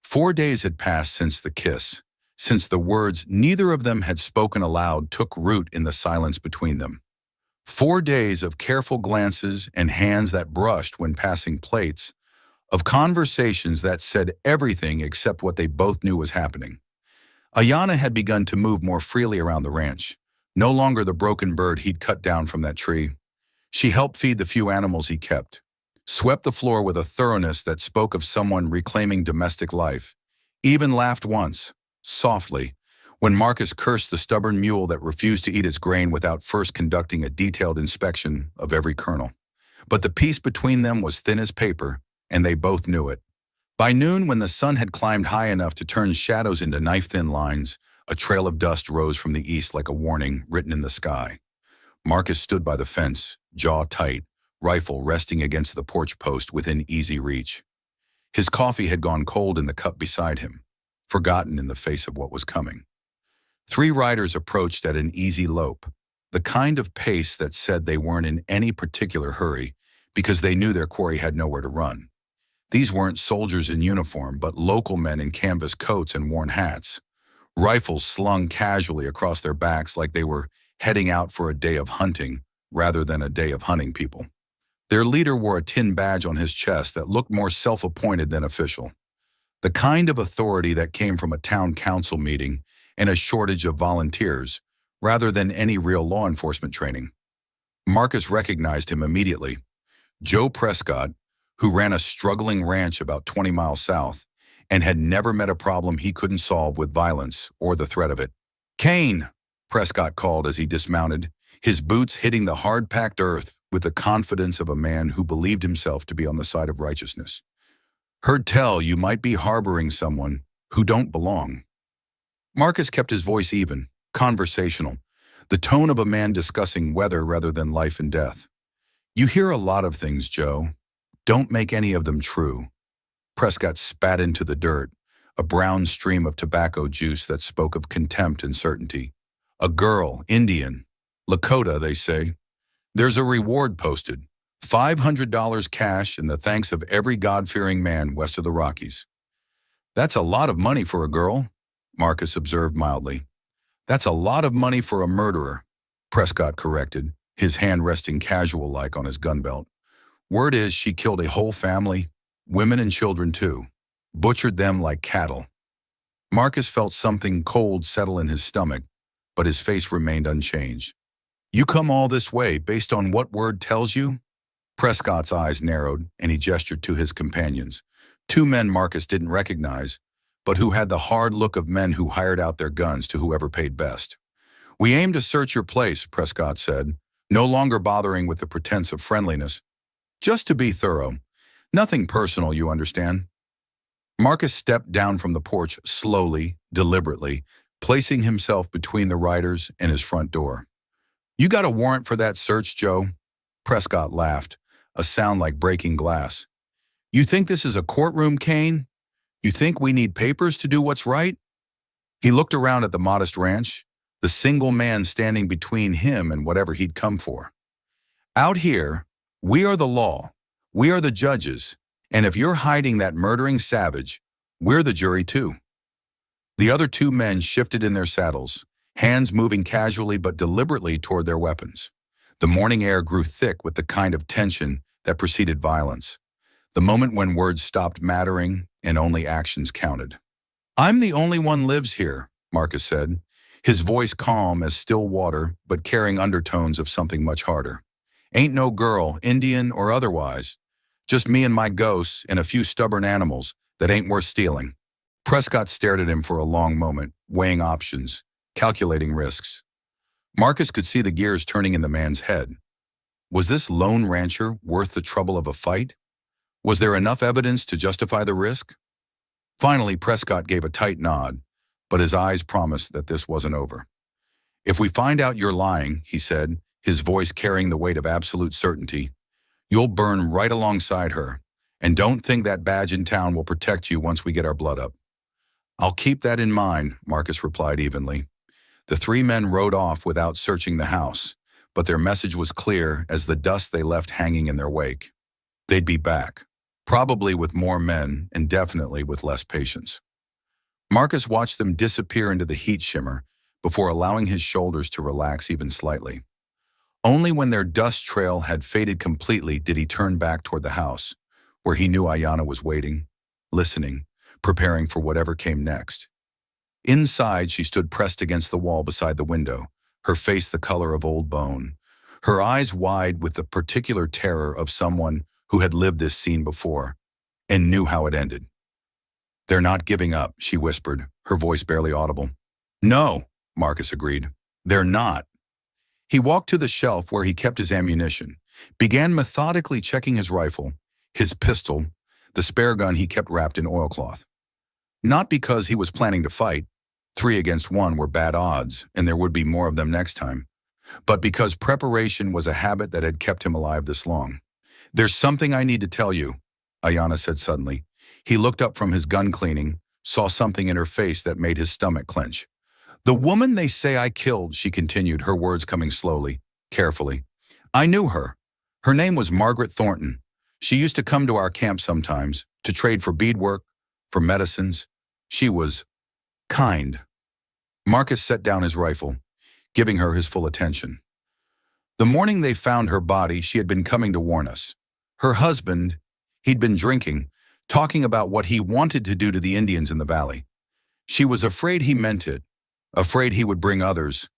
4 days had passed since the kiss, since the words neither of them had spoken aloud took root in the silence between them. 4 days of careful glances and hands that brushed when passing plates, of conversations that said everything except what they both knew was happening. Ayana had begun to move more freely around the ranch, no longer the broken bird he'd cut down from that tree. She helped feed the few animals he kept, swept the floor with a thoroughness that spoke of someone reclaiming domestic life, even laughed once, softly, when Marcus cursed the stubborn mule that refused to eat its grain without first conducting a detailed inspection of every kernel. But the peace between them was thin as paper, and they both knew it. By noon, when the sun had climbed high enough to turn shadows into knife-thin lines, a trail of dust rose from the east like a warning written in the sky. Marcus stood by the fence, jaw tight, rifle resting against the porch post within easy reach. His coffee had gone cold in the cup beside him, forgotten in the face of what was coming. 3 riders approached at an easy lope, the kind of pace that said they weren't in any particular hurry because they knew their quarry had nowhere to run. These weren't soldiers in uniform, but local men in canvas coats and worn hats, rifles slung casually across their backs like they were heading out for a day of hunting rather than a day of hunting people. Their leader wore a tin badge on his chest that looked more self-appointed than official, the kind of authority that came from a town council meeting and a shortage of volunteers rather than any real law enforcement training. Marcus recognized him immediately. Joe Prescott, who ran a struggling ranch about 20 miles south and had never met a problem he couldn't solve with violence or the threat of it. "Kane," Prescott called as he dismounted, his boots hitting the hard-packed earth with the confidence of a man who believed himself to be on the side of righteousness. "Heard tell you might be harboring someone who don't belong." Marcus kept his voice even, conversational, the tone of a man discussing weather rather than life and death. "You hear a lot of things, Joe. Don't make any of them true." Prescott spat into the dirt, a brown stream of tobacco juice that spoke of contempt and certainty. "A girl, Indian, Lakota, they say. There's a reward posted, $500 cash and the thanks of every God-fearing man west of the Rockies." "That's a lot of money for a girl," Marcus observed mildly. "That's a lot of money for a murderer," Prescott corrected, his hand resting casual-like on his gun belt. "Word is she killed a whole family, women and children too, butchered them like cattle." Marcus felt something cold settle in his stomach, but his face remained unchanged. "You come all this way based on what word tells you?" Prescott's eyes narrowed, and he gestured to his companions, 2 men Marcus didn't recognize, but who had the hard look of men who hired out their guns to whoever paid best. "We aim to search your place," Prescott said, no longer bothering with the pretense of friendliness. "Just to be thorough. Nothing personal, you understand." Marcus stepped down from the porch slowly, deliberately, placing himself between the riders and his front door. "You got a warrant for that search, Joe?" Prescott laughed, a sound like breaking glass. "You think this is a courtroom, Kane? You think we need papers to do what's right?" He looked around at the modest ranch, the single man standing between him and whatever he'd come for. "Out here, we are the law, we are the judges, and if you're hiding that murdering savage, we're the jury too." The other 2 men shifted in their saddles, hands moving casually but deliberately toward their weapons. The morning air grew thick with the kind of tension that preceded violence, the moment when words stopped mattering and only actions counted. "I'm the only one lives here," Marcus said, his voice calm as still water but carrying undertones of something much harder. Ain't no girl, Indian or otherwise. Just me and my ghosts and a few stubborn animals that ain't worth stealing." Prescott stared at him for a long moment, weighing options, calculating risks. Marcus could see the gears turning in the man's head. Was this lone rancher worth the trouble of a fight? Was there enough evidence to justify the risk? Finally, Prescott gave a tight nod, but his eyes promised that this wasn't over. "If we find out you're lying," he said, his voice carrying the weight of absolute certainty, "you'll burn right alongside her, and don't think that badge in town will protect you once we get our blood up." "I'll keep that in mind," Marcus replied evenly. The three men rode off without searching the house, but their message was clear as the dust they left hanging in their wake. They'd be back, probably with more men and definitely with less patience. Marcus watched them disappear into the heat shimmer before allowing his shoulders to relax even slightly. Only when their dust trail had faded completely did he turn back toward the house, where he knew Ayanna was waiting, listening, preparing for whatever came next. Inside, she stood pressed against the wall beside the window, her face the color of old bone, her eyes wide with the particular terror of someone who had lived this scene before and knew how it ended. "They're not giving up," she whispered, her voice barely audible. "No," Marcus agreed. "They're not." He walked to the shelf where he kept his ammunition, began methodically checking his rifle, his pistol, the spare gun he kept wrapped in oilcloth. Not because he was planning to fight, 3 against 1 were bad odds, and there would be more of them next time, but because preparation was a habit that had kept him alive this long. "There's something I need to tell you," Ayanna said suddenly. He looked up from his gun cleaning, saw something in her face that made his stomach clench. "The woman they say I killed," she continued, her words coming slowly, carefully. "I knew her. Her name was Margaret Thornton. She used to come to our camp sometimes, to trade for beadwork, for medicines. She was kind." Marcus set down his rifle, giving her his full attention. "The morning they found her body, she had been coming to warn us. Her husband, he'd been drinking, talking about what he wanted to do to the Indians in the valley. She was afraid he meant it, afraid he would bring others."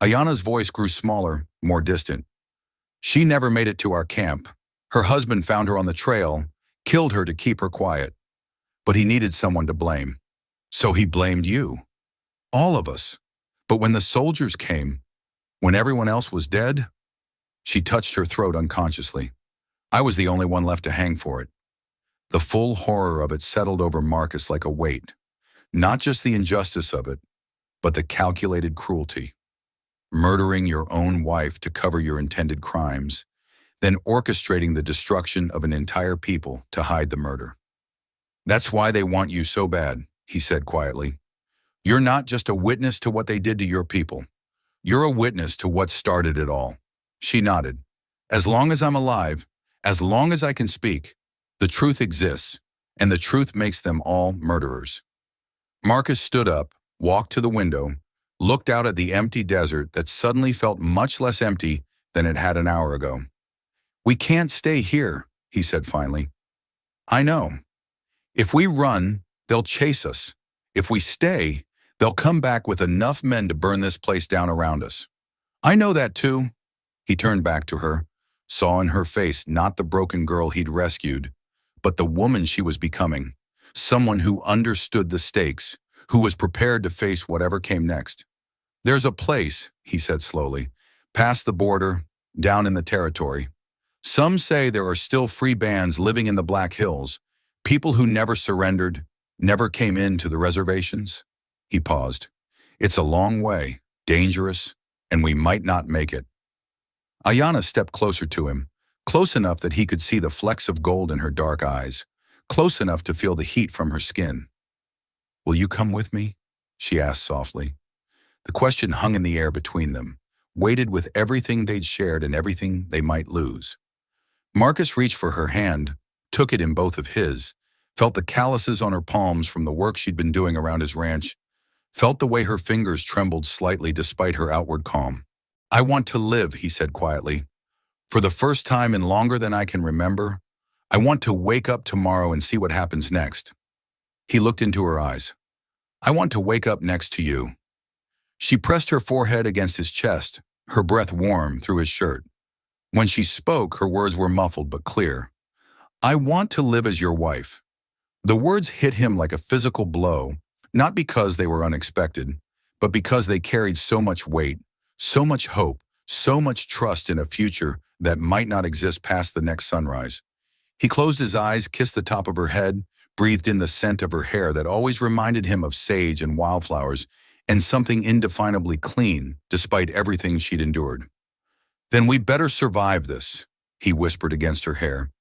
Ayanna's voice grew smaller, more distant. "She never made it to our camp. Her husband found her on the trail, killed her to keep her quiet. But he needed someone to blame. So he blamed you. All of us. But when the soldiers came, when everyone else was dead," she touched her throat unconsciously, "I was the only one left to hang for it." The full horror of it settled over Marcus like a weight. Not just the injustice of it, but the calculated cruelty. Murdering your own wife to cover your intended crimes, then orchestrating the destruction of an entire people to hide the murder. "That's why they want you so bad," he said quietly. "You're not just a witness to what they did to your people. You're a witness to what started it all." She nodded. "As long as I'm alive, as long as I can speak, the truth exists, and the truth makes them all murderers." Marcus stood up, walked to the window, looked out at the empty desert that suddenly felt much less empty than it had an hour ago. "We can't stay here," he said finally. "I know. If we run, they'll chase us. If we stay, they'll come back with enough men to burn this place down around us. I know that too." He turned back to her, saw in her face not the broken girl he'd rescued, but the woman she was becoming, someone who understood the stakes, who was prepared to face whatever came next. "There's a place," he said slowly, "past the border, down in the territory. Some say there are still free bands living in the Black Hills, people who never surrendered, never came into the reservations." He paused. "It's a long way, dangerous, and we might not make it." Ayanna stepped closer to him, close enough that he could see the flecks of gold in her dark eyes, close enough to feel the heat from her skin. "Will you come with me?" she asked softly. The question hung in the air between them, weighted with everything they'd shared and everything they might lose. Marcus reached for her hand, took it in both of his, felt the calluses on her palms from the work she'd been doing around his ranch, felt the way her fingers trembled slightly despite her outward calm. "I want to live," he said quietly. "For the first time in longer than I can remember, I want to wake up tomorrow and see what happens next." He looked into her eyes. "I want to wake up next to you." She pressed her forehead against his chest, her breath warm through his shirt. When she spoke, her words were muffled but clear. "I want to live as your wife." The words hit him like a physical blow, not because they were unexpected, but because they carried so much weight, so much hope, so much trust in a future that might not exist past the next sunrise. He closed his eyes, kissed the top of her head, breathed in the scent of her hair that always reminded him of sage and wildflowers, and something indefinably clean, despite everything she'd endured. "Then we better survive this," he whispered against her hair.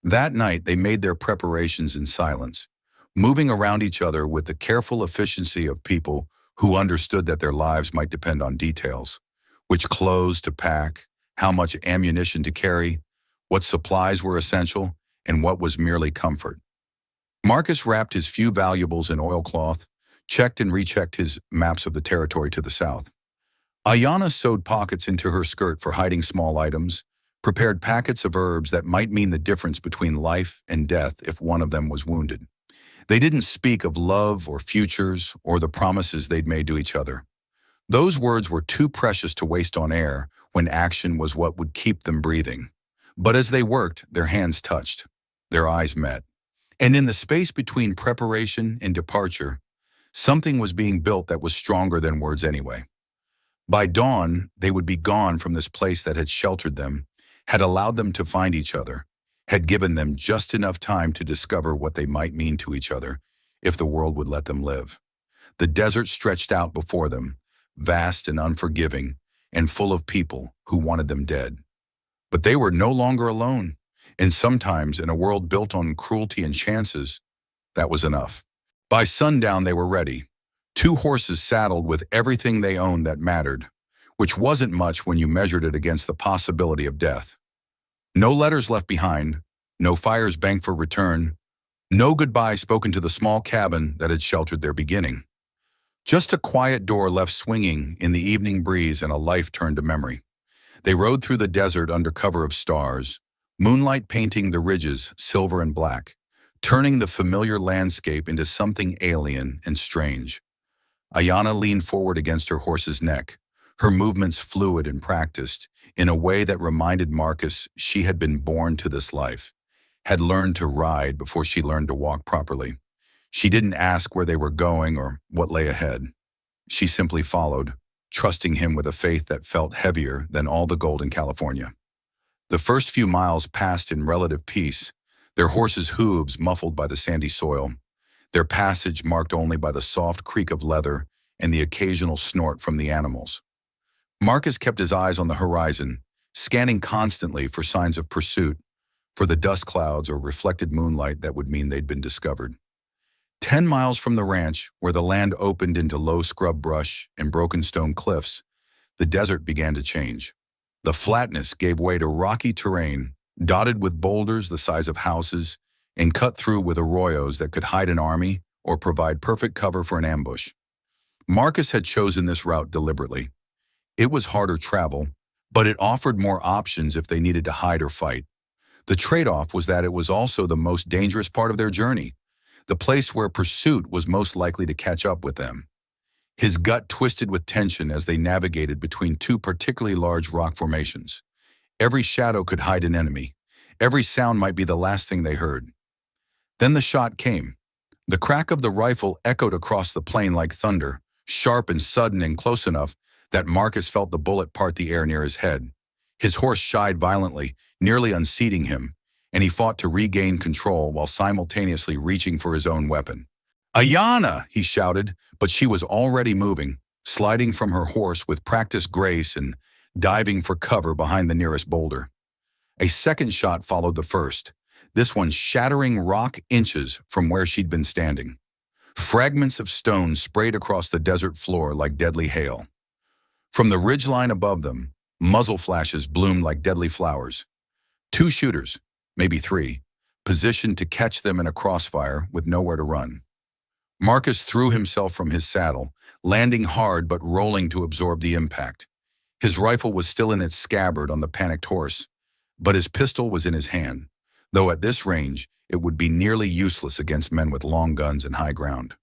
That night, they made their preparations in silence, moving around each other with the careful efficiency of people who understood that their lives might depend on details: which clothes to pack, how much ammunition to carry, what supplies were essential, and what was merely comfort. Marcus wrapped his few valuables in oilcloth, checked and rechecked his maps of the territory to the south. Ayanna sewed pockets into her skirt for hiding small items, prepared packets of herbs that might mean the difference between life and death if one of them was wounded. They didn't speak of love or futures or the promises they'd made to each other. Those words were too precious to waste on air when action was what would keep them breathing. But as they worked, their hands touched. Their eyes met. And in the space between preparation and departure, something was being built that was stronger than words anyway. By dawn, they would be gone from this place that had sheltered them, had allowed them to find each other, had given them just enough time to discover what they might mean to each other if the world would let them live. The desert stretched out before them, vast and unforgiving, and full of people who wanted them dead. But they were no longer alone, and sometimes in a world built on cruelty and chances, that was enough. By sundown they were ready, 2 horses saddled with everything they owned that mattered, which wasn't much when you measured it against the possibility of death. No letters left behind, no fires banked for return, no goodbye spoken to the small cabin that had sheltered their beginning. Just a quiet door left swinging in the evening breeze and a life turned to memory. They rode through the desert under cover of stars, moonlight painting the ridges silver and black, turning the familiar landscape into something alien and strange. Ayanna leaned forward against her horse's neck, her movements fluid and practiced, in a way that reminded Marcus she had been born to this life, had learned to ride before she learned to walk properly. She didn't ask where they were going or what lay ahead. She simply followed, trusting him with a faith that felt heavier than all the gold in California. The first few miles passed in relative peace, their horses' hooves muffled by the sandy soil, their passage marked only by the soft creak of leather and the occasional snort from the animals. Marcus kept his eyes on the horizon, scanning constantly for signs of pursuit, for the dust clouds or reflected moonlight that would mean they'd been discovered. 10 miles from the ranch, where the land opened into low scrub brush and broken stone cliffs, the desert began to change. The flatness gave way to rocky terrain, dotted with boulders the size of houses, and cut through with arroyos that could hide an army or provide perfect cover for an ambush. Marcus had chosen this route deliberately. It was harder travel, but it offered more options if they needed to hide or fight. The trade-off was that it was also the most dangerous part of their journey, the place where pursuit was most likely to catch up with them. His gut twisted with tension as they navigated between 2 particularly large rock formations. Every shadow could hide an enemy. Every sound might be the last thing they heard. Then the shot came. The crack of the rifle echoed across the plain like thunder, sharp and sudden and close enough that Marcus felt the bullet part the air near his head. His horse shied violently, nearly unseating him, and he fought to regain control while simultaneously reaching for his own weapon. "Ayanna!" he shouted, but she was already moving, sliding from her horse with practiced grace and diving for cover behind the nearest boulder. A second shot followed the first, this one shattering rock inches from where she'd been standing. Fragments of stone sprayed across the desert floor like deadly hail. From the ridgeline above them, muzzle flashes bloomed like deadly flowers. 2 shooters, maybe 3, positioned to catch them in a crossfire with nowhere to run. Marcus threw himself from his saddle, landing hard but rolling to absorb the impact. His rifle was still in its scabbard on the panicked horse, but his pistol was in his hand, though at this range it would be nearly useless against men with long guns and high ground.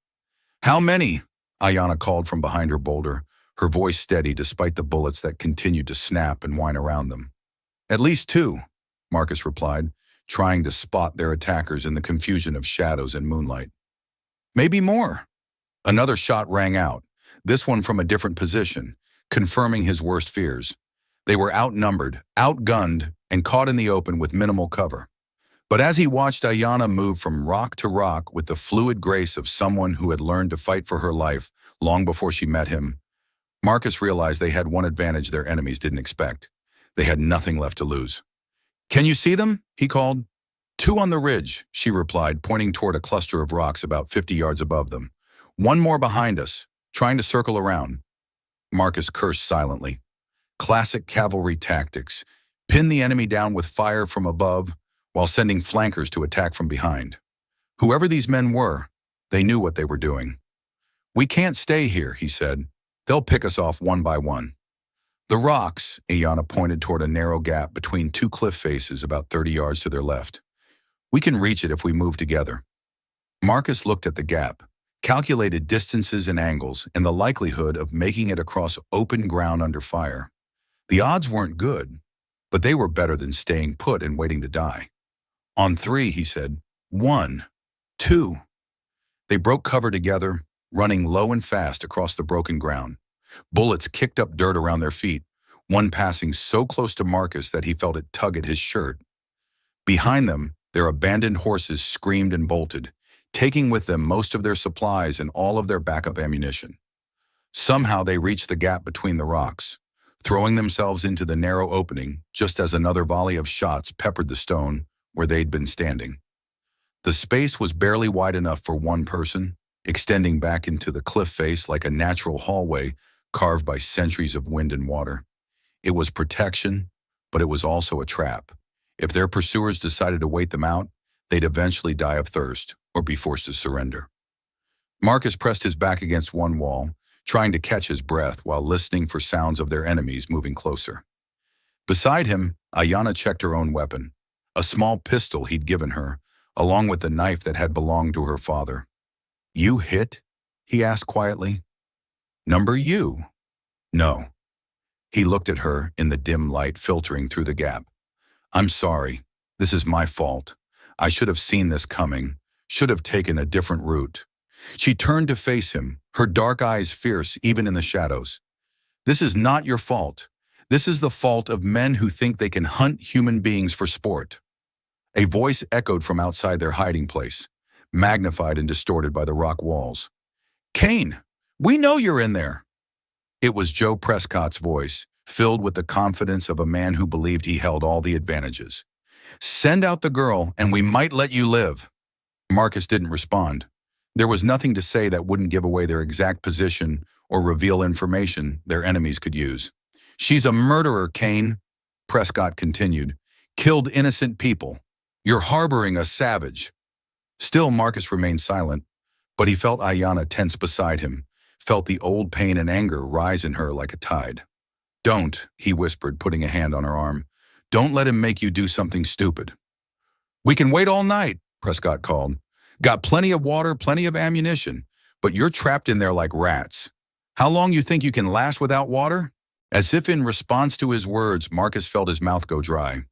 "How many?" Ayanna called from behind her boulder, her voice steady despite the bullets that continued to snap and whine around them. At least two, Marcus replied, trying to spot their attackers in the confusion of shadows and moonlight. Maybe more. Another shot rang out, this one from a different position, confirming his worst fears. They were outnumbered, outgunned, and caught in the open with minimal cover. But as he watched Ayana move from rock to rock with the fluid grace of someone who had learned to fight for her life long before she met him, Marcus realized they had one advantage their enemies didn't expect. They had nothing left to lose. "Can you see them?" he called. "Two on the ridge," she replied, pointing toward a cluster of rocks about 50 yards above them. "One more behind us, trying to circle around." Marcus cursed silently. Classic cavalry tactics. Pin the enemy down with fire from above while sending flankers to attack from behind. Whoever these men were, they knew what they were doing. "We can't stay here," he said. "They'll pick us off one by one." The rocks, Ayana pointed toward a narrow gap between two cliff faces about 30 yards to their left. "We can reach it if we move together." Marcus looked at the gap, calculated distances and angles, and the likelihood of making it across open ground under fire. The odds weren't good, but they were better than staying put and waiting to die. "On three," he said. "One, two." They broke cover together, running low and fast across the broken ground. Bullets kicked up dirt around their feet, one passing so close to Marcus that he felt it tug at his shirt. Behind them, their abandoned horses screamed and bolted, taking with them most of their supplies and all of their backup ammunition. Somehow they reached the gap between the rocks, throwing themselves into the narrow opening just as another volley of shots peppered the stone where they'd been standing. The space was barely wide enough for one person, extending back into the cliff face like a natural hallway carved by centuries of wind and water. It was protection, but it was also a trap. If their pursuers decided to wait them out, they'd eventually die of thirst or be forced to surrender. Marcus pressed his back against one wall, trying to catch his breath while listening for sounds of their enemies moving closer. Beside him, Ayana checked her own weapon, a small pistol he'd given her, along with the knife that had belonged to her father. "You hit?" he asked quietly. "Number you?" "No." He looked at her in the dim light filtering through the gap. "I'm sorry. This is my fault. I should have seen this coming, should have taken a different route." She turned to face him, her dark eyes fierce even in the shadows. "This is not your fault. This is the fault of men who think they can hunt human beings for sport." A voice echoed from outside their hiding place, magnified and distorted by the rock walls. "Kane, we know you're in there." It was Joe Prescott's voice, filled with the confidence of a man who believed he held all the advantages. "Send out the girl, and we might let you live." Marcus didn't respond. There was nothing to say that wouldn't give away their exact position or reveal information their enemies could use. "She's a murderer, Kane," Prescott continued. "Killed innocent people. You're harboring a savage." Still, Marcus remained silent, but he felt Ayana tense beside him, felt the old pain and anger rise in her like a tide. "Don't," he whispered, putting a hand on her arm. "Don't let him make you do something stupid." "We can wait all night," Prescott called. "Got plenty of water, plenty of ammunition, but you're trapped in there like rats. How long you think you can last without water?" As if in response to his words, Marcus felt his mouth go dry.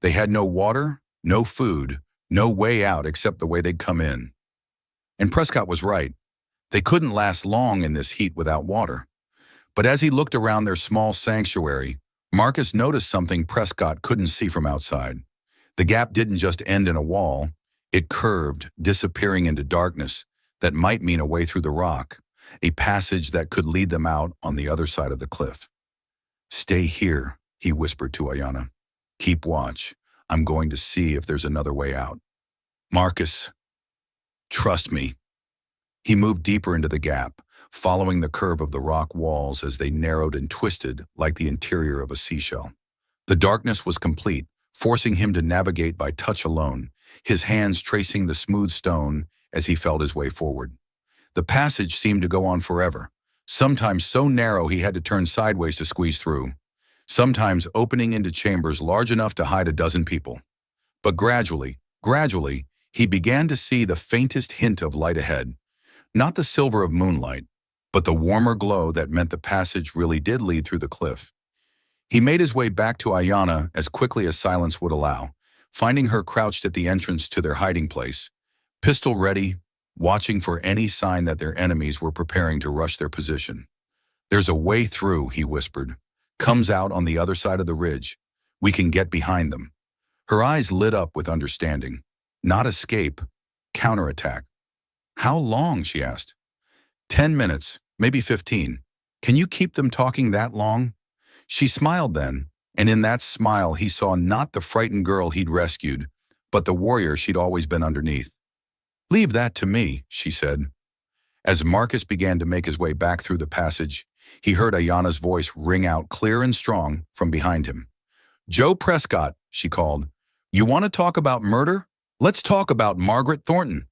They had no water, no food, no way out except the way they'd come in. And Prescott was right. They couldn't last long in this heat without water. But as he looked around their small sanctuary, Marcus noticed something Prescott couldn't see from outside. The gap didn't just end in a wall. It curved, disappearing into darkness that might mean a way through the rock, a passage that could lead them out on the other side of the cliff. "Stay here," he whispered to Ayana. "Keep watch. I'm going to see if there's another way out." "Marcus, trust me." He moved deeper into the gap, following the curve of the rock walls as they narrowed and twisted like the interior of a seashell. The darkness was complete, forcing him to navigate by touch alone, his hands tracing the smooth stone as he felt his way forward. The passage seemed to go on forever, sometimes so narrow he had to turn sideways to squeeze through, sometimes opening into chambers large enough to hide a dozen people. But gradually, he began to see the faintest hint of light ahead, not the silver of moonlight, but the warmer glow that meant the passage really did lead through the cliff. He made his way back to Ayana as quickly as silence would allow, finding her crouched at the entrance to their hiding place, pistol ready, watching for any sign that their enemies were preparing to rush their position. "There's a way through," he whispered. "Comes out on the other side of the ridge. We can get behind them." Her eyes lit up with understanding. Not escape, counterattack. "How long?" she asked. 10 minutes, maybe 15. Can you keep them talking that long?" She smiled then, and in that smile he saw not the frightened girl he'd rescued, but the warrior she'd always been underneath. "Leave that to me," she said. As Marcus began to make his way back through the passage, he heard Ayana's voice ring out clear and strong from behind him. "Joe Prescott," she called. "You want to talk about murder? Let's talk about Margaret Thornton."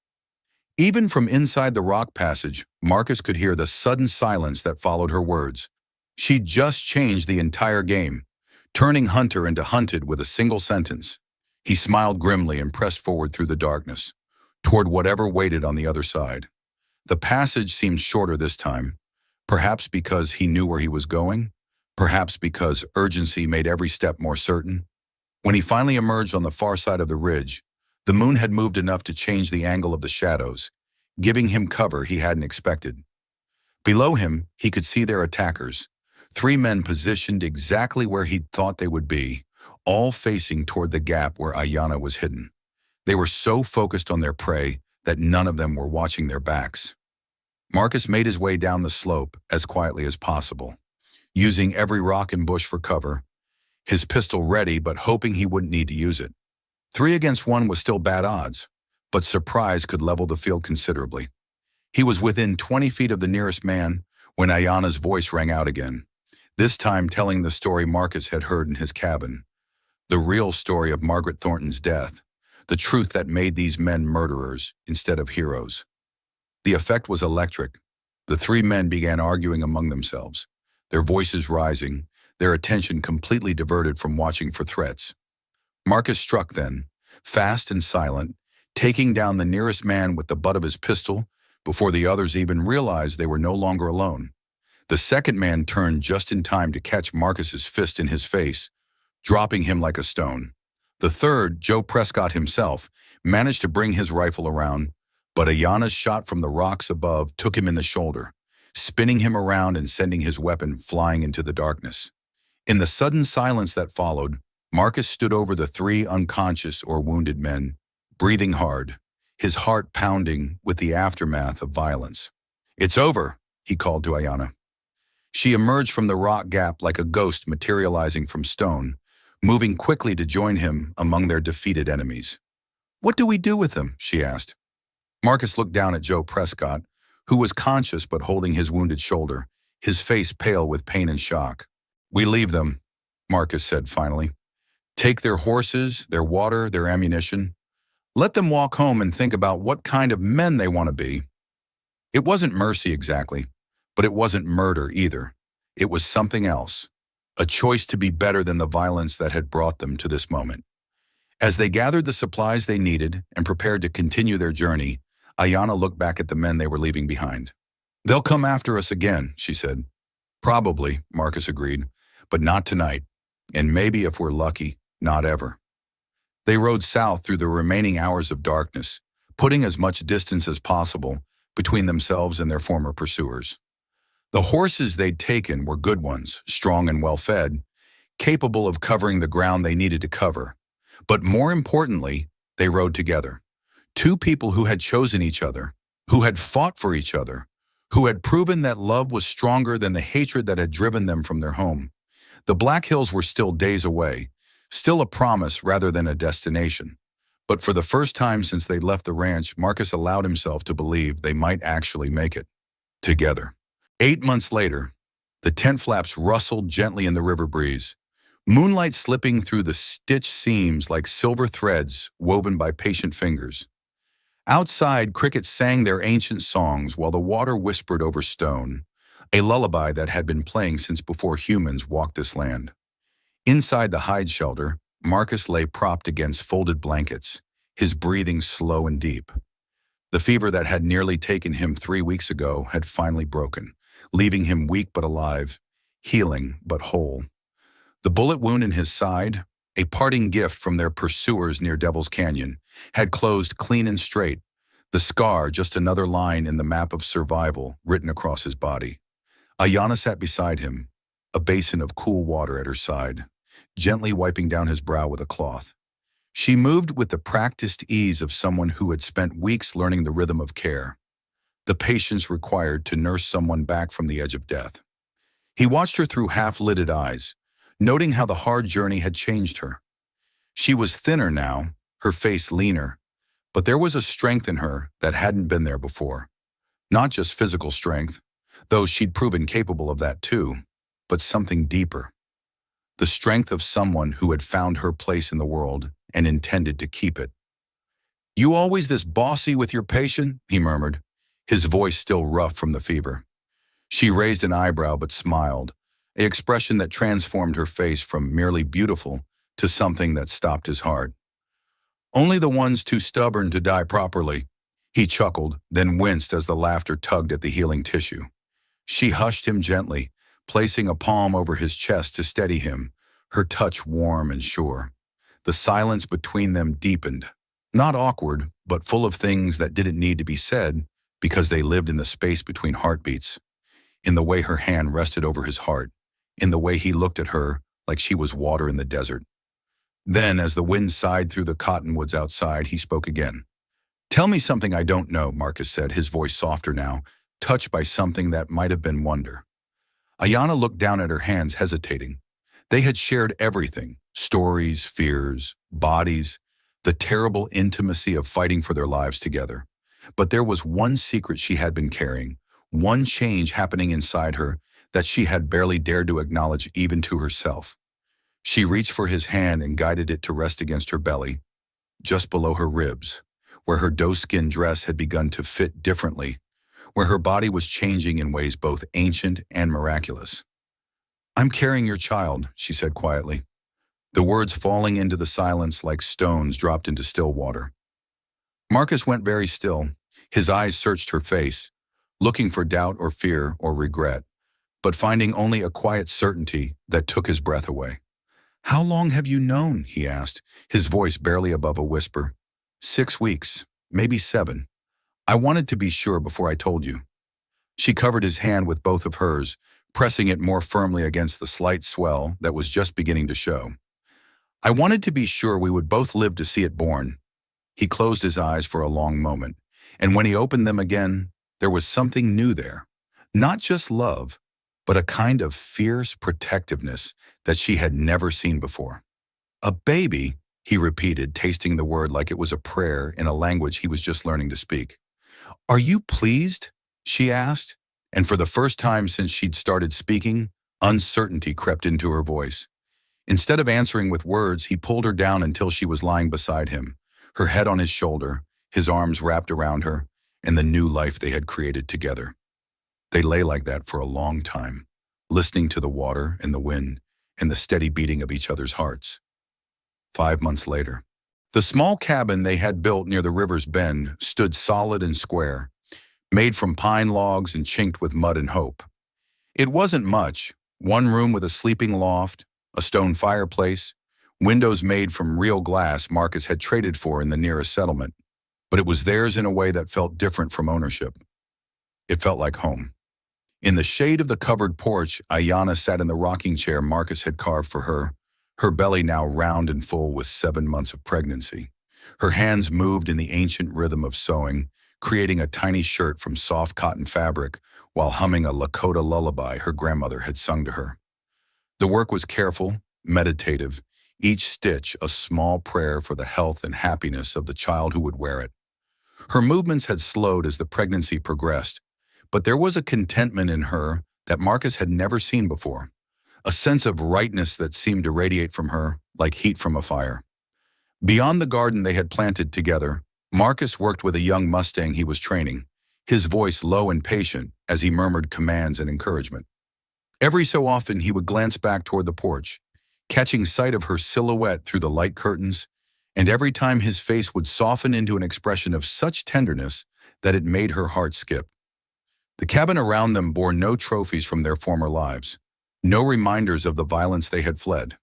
Even from inside the rock passage, Marcus could hear the sudden silence that followed her words. She'd just changed the entire game, turning hunter into hunted with a single sentence. He smiled grimly and pressed forward through the darkness, toward whatever waited on the other side. The passage seemed shorter this time, perhaps because he knew where he was going, perhaps because urgency made every step more certain. When he finally emerged on the far side of the ridge, the moon had moved enough to change the angle of the shadows, giving him cover he hadn't expected. Below him, he could see their attackers, 3 men positioned exactly where he'd thought they would be, all facing toward the gap where Ayana was hidden. They were so focused on their prey that none of them were watching their backs. Marcus made his way down the slope as quietly as possible, using every rock and bush for cover, his pistol ready but hoping he wouldn't need to use it. 3 against 1 was still bad odds, but surprise could level the field considerably. He was within 20 feet of the nearest man when Ayana's voice rang out again, this time telling the story Marcus had heard in his cabin. The real story of Margaret Thornton's death, the truth that made these men murderers instead of heroes. The effect was electric. The 3 men began arguing among themselves, their voices rising, their attention completely diverted from watching for threats. Marcus struck then, fast and silent, taking down the nearest man with the butt of his pistol before the others even realized they were no longer alone. The second man turned just in time to catch Marcus's fist in his face, dropping him like a stone. The third, Joe Prescott himself, managed to bring his rifle around, but Ayana's shot from the rocks above took him in the shoulder, spinning him around and sending his weapon flying into the darkness. In the sudden silence that followed, Marcus stood over the 3 unconscious or wounded men, breathing hard, his heart pounding with the aftermath of violence. "It's over," he called to Ayana. She emerged from the rock gap like a ghost materializing from stone, moving quickly to join him among their defeated enemies. "What do we do with them?" she asked. Marcus looked down at Joe Prescott, who was conscious but holding his wounded shoulder, his face pale with pain and shock. "We leave them," Marcus said finally. "Take their horses, their water, their ammunition. Let them walk home and think about what kind of men they want to be." It wasn't mercy exactly, but it wasn't murder either. It was something else, a choice to be better than the violence that had brought them to this moment. As they gathered the supplies they needed and prepared to continue their journey, Ayana looked back at the men they were leaving behind. "They'll come after us again," she said. "Probably," Marcus agreed, "but not tonight, and maybe if we're lucky, not ever." They rode south through the remaining hours of darkness, putting as much distance as possible between themselves and their former pursuers. The horses they'd taken were good ones, strong and well-fed, capable of covering the ground they needed to cover. But more importantly, they rode together. 2 people who had chosen each other, who had fought for each other, who had proven that love was stronger than the hatred that had driven them from their home. The Black Hills were still days away, still a promise rather than a destination. But for the first time since they left the ranch, Marcus allowed himself to believe they might actually make it. Together. 8 months later, the tent flaps rustled gently in the river breeze, moonlight slipping through the stitched seams like silver threads woven by patient fingers. Outside, crickets sang their ancient songs while the water whispered over stone, a lullaby that had been playing since before humans walked this land. Inside the hide shelter, Marcus lay propped against folded blankets, his breathing slow and deep. The fever that had nearly taken him 3 weeks ago had finally broken, leaving him weak but alive, healing but whole. The bullet wound in his side, a parting gift from their pursuers near Devil's Canyon, had closed clean and straight, the scar just another line in the map of survival written across his body. Ayanna sat beside him, a basin of cool water at her side, gently wiping down his brow with a cloth. She moved with the practiced ease of someone who had spent weeks learning the rhythm of care, the patience required to nurse someone back from the edge of death. He watched her through half-lidded eyes, noting how the hard journey had changed her. She was thinner now, her face leaner, but there was a strength in her that hadn't been there before. Not just physical strength, though she'd proven capable of that too, but something deeper. The strength of someone who had found her place in the world and intended to keep it. "You always this bossy with your patient?" he murmured, his voice still rough from the fever. She raised an eyebrow but smiled, an expression that transformed her face from merely beautiful to something that stopped his heart. "Only the ones too stubborn to die properly." He chuckled, then winced as the laughter tugged at the healing tissue. She hushed him gently, placing a palm over his chest to steady him, her touch warm and sure. The silence between them deepened, not awkward, but full of things that didn't need to be said because they lived in the space between heartbeats, in the way her hand rested over his heart, in the way he looked at her like she was water in the desert. Then, as the wind sighed through the cottonwoods outside, he spoke again. "Tell me something I don't know," Marcus said, his voice softer now, touched by something that might have been wonder. Ayanna looked down at her hands, hesitating. They had shared everything: stories, fears, bodies, the terrible intimacy of fighting for their lives together. But there was one secret she had been carrying, one change happening inside her that she had barely dared to acknowledge even to herself. She reached for his hand and guided it to rest against her belly, just below her ribs, where her doe-skin dress had begun to fit differently, where her body was changing in ways both ancient and miraculous. "I'm carrying your child," she said quietly, the words falling into the silence like stones dropped into still water. Marcus went very still. His eyes searched her face, looking for doubt or fear or regret, but finding only a quiet certainty that took his breath away. "How long have you known?" he asked, his voice barely above a whisper. 6 weeks, maybe 7. I wanted to be sure before I told you." She covered his hand with both of hers, pressing it more firmly against the slight swell that was just beginning to show. "I wanted to be sure we would both live to see it born." He closed his eyes for a long moment, and when he opened them again, there was something new there. Not just love, but a kind of fierce protectiveness that she had never seen before. "A baby," he repeated, tasting the word like it was a prayer in a language he was just learning to speak. "Are you pleased?" she asked, and for the first time since she'd started speaking, uncertainty crept into her voice. Instead of answering with words, he pulled her down until she was lying beside him, her head on his shoulder, his arms wrapped around her, and the new life they had created together. They lay like that for a long time, listening to the water and the wind and the steady beating of each other's hearts. 5 months later, the small cabin they had built near the river's bend stood solid and square, made from pine logs and chinked with mud and hope. It wasn't much: one room with a sleeping loft, a stone fireplace, windows made from real glass Marcus had traded for in the nearest settlement. But it was theirs in a way that felt different from ownership. It felt like home. In the shade of the covered porch, Ayanna sat in the rocking chair Marcus had carved for her belly now round and full with 7 months of pregnancy. Her hands moved in the ancient rhythm of sewing, creating a tiny shirt from soft cotton fabric while humming a Lakota lullaby her grandmother had sung to her. The work was careful, meditative, each stitch a small prayer for the health and happiness of the child who would wear it. Her movements had slowed as the pregnancy progressed, but there was a contentment in her that Marcus had never seen before, a sense of rightness that seemed to radiate from her like heat from a fire. Beyond the garden they had planted together, Marcus worked with a young Mustang he was training, his voice low and patient as he murmured commands and encouragement. Every so often he would glance back toward the porch, catching sight of her silhouette through the light curtains, and every time his face would soften into an expression of such tenderness that it made her heart skip. The cabin around them bore no trophies from their former lives. no reminders of the violence they had fled.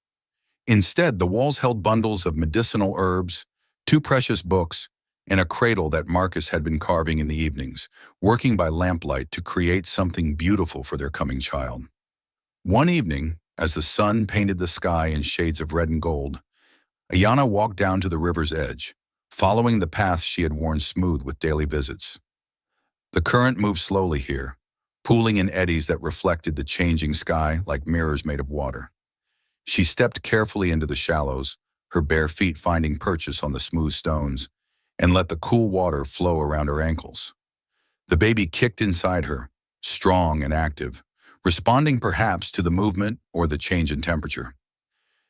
Instead, the walls held bundles of medicinal herbs, two precious books, and a cradle that Marcus had been carving in the evenings, working by lamplight to create something beautiful for their coming child. One evening, as the sun painted the sky in shades of red and gold, Ayana walked down to the river's edge, following the path she had worn smooth with daily visits. The current moved slowly here, pooling in eddies that reflected the changing sky like mirrors made of water. She stepped carefully into the shallows, her bare feet finding purchase on the smooth stones, and let the cool water flow around her ankles. The baby kicked inside her, strong and active, responding perhaps to the movement or the change in temperature.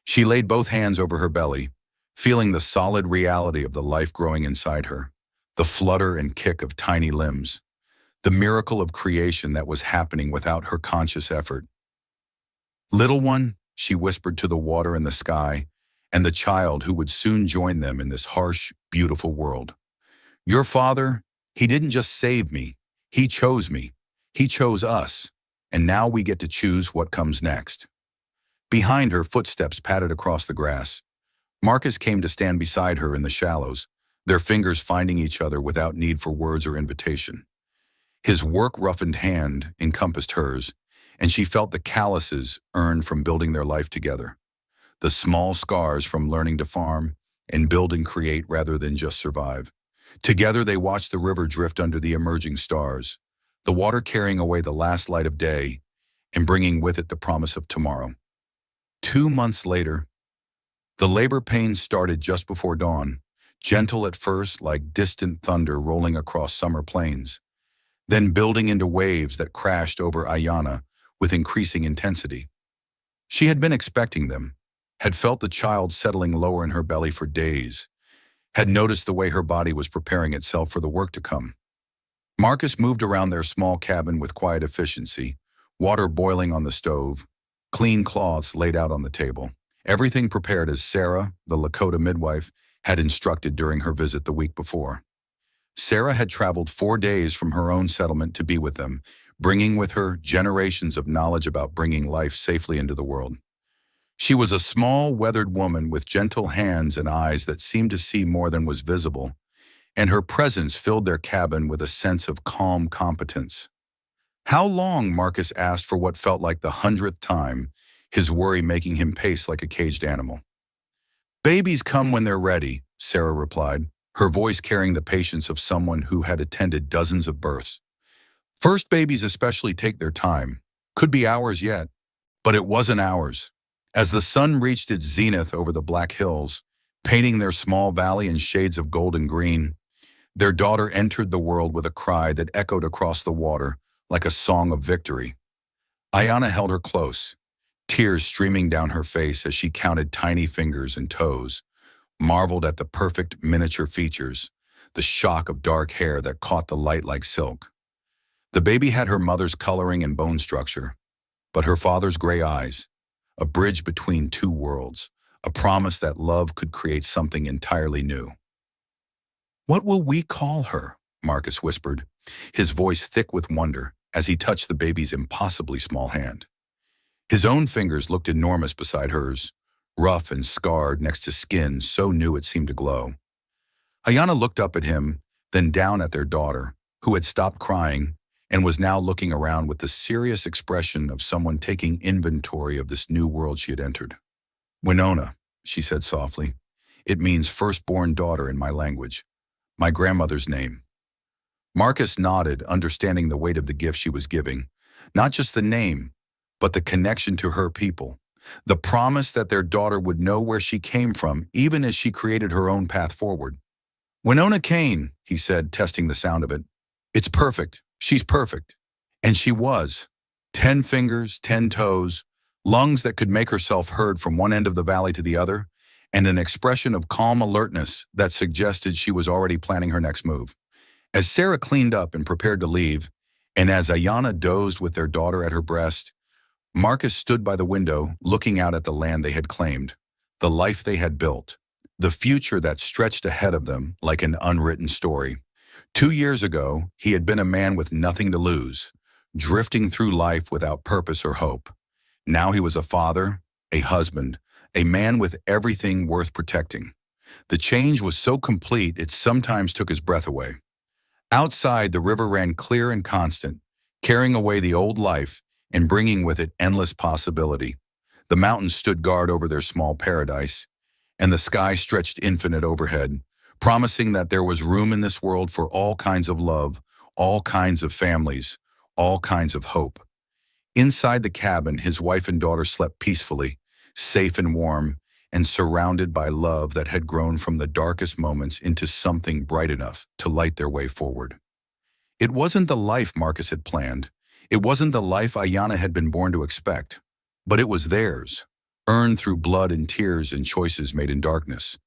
She laid both hands over her belly, feeling the solid reality of the life growing inside her, the flutter and kick of tiny limbs, the miracle of creation that was happening without her conscious effort. "Little one," she whispered to the water and the sky, and the child who would soon join them in this harsh, beautiful world. "Your father, he didn't just save me, he chose me. He chose us, and now we get to choose what comes next." Behind her, footsteps padded across the grass. Marcus came to stand beside her in the shallows, their fingers finding each other without need for words or invitation. His work-roughened hand encompassed hers, and she felt the calluses earned from building their life together, the small scars from learning to farm and build and create rather than just survive. Together they watched the river drift under the emerging stars, the water carrying away the last light of day and bringing with it the promise of tomorrow. 2 months later, the labor pains started just before dawn, gentle at first like distant thunder rolling across summer plains, then building into waves that crashed over Ayana with increasing intensity. She had been expecting them, had felt the child settling lower in her belly for days, had noticed the way her body was preparing itself for the work to come. Marcus moved around their small cabin with quiet efficiency, water boiling on the stove, clean cloths laid out on the table, everything prepared as Sarah, the Lakota midwife, had instructed during her visit the week before. Sarah had traveled 4 days from her own settlement to be with them, bringing with her generations of knowledge about bringing life safely into the world. She was a small, weathered woman with gentle hands and eyes that seemed to see more than was visible, and her presence filled their cabin with a sense of calm competence. "How long?" Marcus asked for what felt like the 100th time, his worry making him pace like a caged animal. "Babies come when they're ready," Sarah replied, her voice carrying the patience of someone who had attended dozens of births. "First babies especially take their time. Could be hours yet." But it wasn't hours. As the sun reached its zenith over the Black Hills, painting their small valley in shades of gold and green, their daughter entered the world with a cry that echoed across the water like a song of victory. Ayana held her close, tears streaming down her face as she counted tiny fingers and toes, marveled at the perfect miniature features, the shock of dark hair that caught the light like silk. The baby had her mother's coloring and bone structure, but her father's gray eyes, a bridge between two worlds, a promise that love could create something entirely new. "What will we call her?" Marcus whispered, his voice thick with wonder as he touched the baby's impossibly small hand. His own fingers looked enormous beside hers, rough and scarred next to skin so new it seemed to glow. Ayana looked up at him, then down at their daughter, who had stopped crying and was now looking around with the serious expression of someone taking inventory of this new world she had entered. "Winona," she said softly. "It means firstborn daughter in my language, my grandmother's name." Marcus nodded, understanding the weight of the gift she was giving, not just the name, but the connection to her people, the promise that their daughter would know where she came from even as she created her own path forward. "Winona Kane," he said, testing the sound of it. "It's perfect. She's perfect." And she was. 10 fingers, 10 toes, lungs that could make herself heard from one end of the valley to the other, and an expression of calm alertness that suggested she was already planning her next move. As Sarah cleaned up and prepared to leave, and as Ayana dozed with their daughter at her breast, Marcus stood by the window looking out at the land they had claimed, the life they had built, the future that stretched ahead of them like an unwritten story. 2 years ago, he had been a man with nothing to lose, drifting through life without purpose or hope. Now he was a father, a husband, a man with everything worth protecting. The change was so complete it sometimes took his breath away. Outside, the river ran clear and constant, carrying away the old life and bringing with it endless possibility. The mountains stood guard over their small paradise, and the sky stretched infinite overhead, promising that there was room in this world for all kinds of love, all kinds of families, all kinds of hope. Inside the cabin, his wife and daughter slept peacefully, safe and warm, and surrounded by love that had grown from the darkest moments into something bright enough to light their way forward. It wasn't the life Marcus had planned. It wasn't the life Ayanna had been born to expect. But it was theirs, earned through blood and tears and choices made in darkness,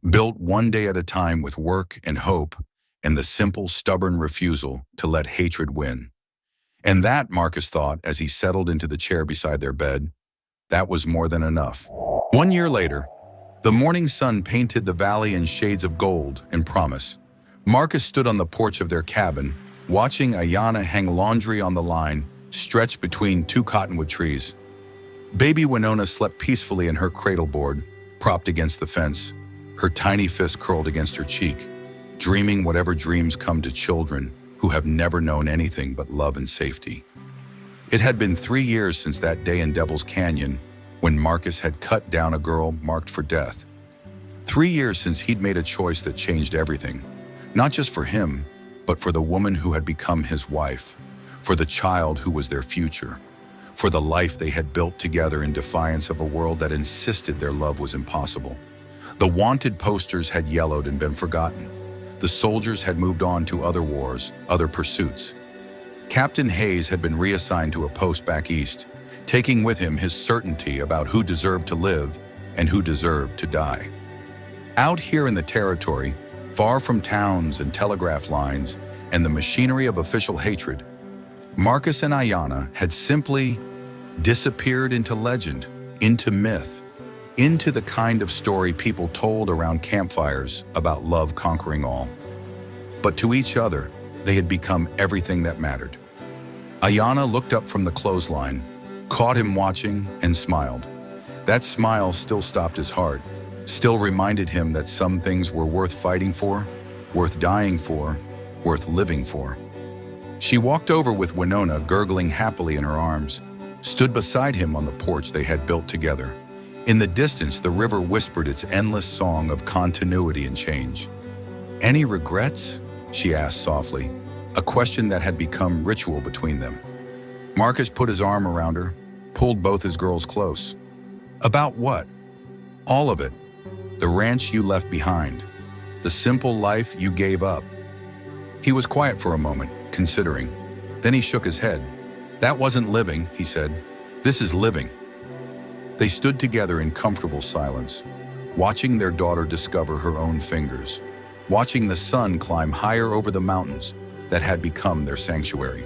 built one day at a time with work and hope and the simple, stubborn refusal to let hatred win. And that, Marcus thought as he settled into the chair beside their bed, that was more than enough. 1 year later, the morning sun painted the valley in shades of gold and promise. Marcus stood on the porch of their cabin, watching Ayanna hang laundry on the line stretched between two cottonwood trees. Baby Winona slept peacefully in her cradle board, propped against the fence, her tiny fist curled against her cheek, dreaming whatever dreams come to children who have never known anything but love and safety. It had been 3 years since that day in Devil's Canyon when Marcus had cut down a girl marked for death. 3 years since he'd made a choice that changed everything, not just for him, but for the woman who had become his wife, for the child who was their future, for the life they had built together in defiance of a world that insisted their love was impossible. The wanted posters had yellowed and been forgotten. The soldiers had moved on to other wars, other pursuits. Captain Hayes had been reassigned to a post back east, taking with him his certainty about who deserved to live and who deserved to die. Out here in the territory, far from towns and telegraph lines and the machinery of official hatred, Marcus and Ayanna had simply disappeared into legend, into myth, into the kind of story people told around campfires about love conquering all. But to each other, they had become everything that mattered. Ayanna looked up from the clothesline, caught him watching, and smiled. That smile still stopped his heart, still reminded him that some things were worth fighting for, worth dying for, worth living for. She walked over with Winona gurgling happily in her arms, stood beside him on the porch they had built together. In the distance, the river whispered its endless song of continuity and change. "Any regrets?" she asked softly, a question that had become ritual between them. Marcus put his arm around her, pulled both his girls close. "About what?" "All of it. The ranch you left behind. The simple life you gave up." He was quiet for a moment, considering. Then he shook his head. "That wasn't living," he said. "This is living." They stood together in comfortable silence, watching their daughter discover her own fingers, watching the sun climb higher over the mountains that had become their sanctuary.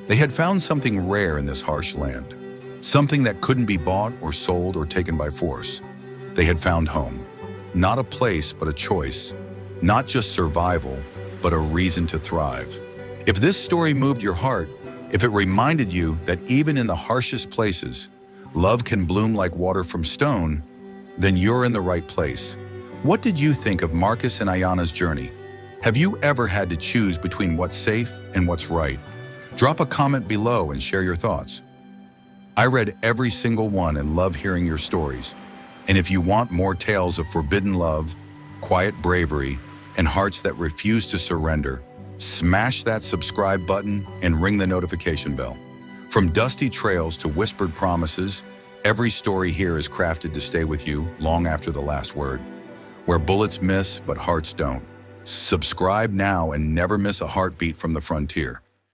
They had found something rare in this harsh land, something that couldn't be bought or sold or taken by force. They had found home, not a place but a choice, not just survival, but a reason to thrive. If this story moved your heart, if it reminded you that even in the harshest places, love can bloom like water from stone, then you're in the right place. What did you think of Marcus and Ayanna's journey? Have you ever had to choose between what's safe and what's right? Drop a comment below and share your thoughts. I read every single one and love hearing your stories. And if you want more tales of forbidden love, quiet bravery, and hearts that refuse to surrender, smash that subscribe button and ring the notification bell. From dusty trails to whispered promises, every story here is crafted to stay with you long after the last word. Where bullets miss but hearts don't. Subscribe now and never miss a heartbeat from the frontier.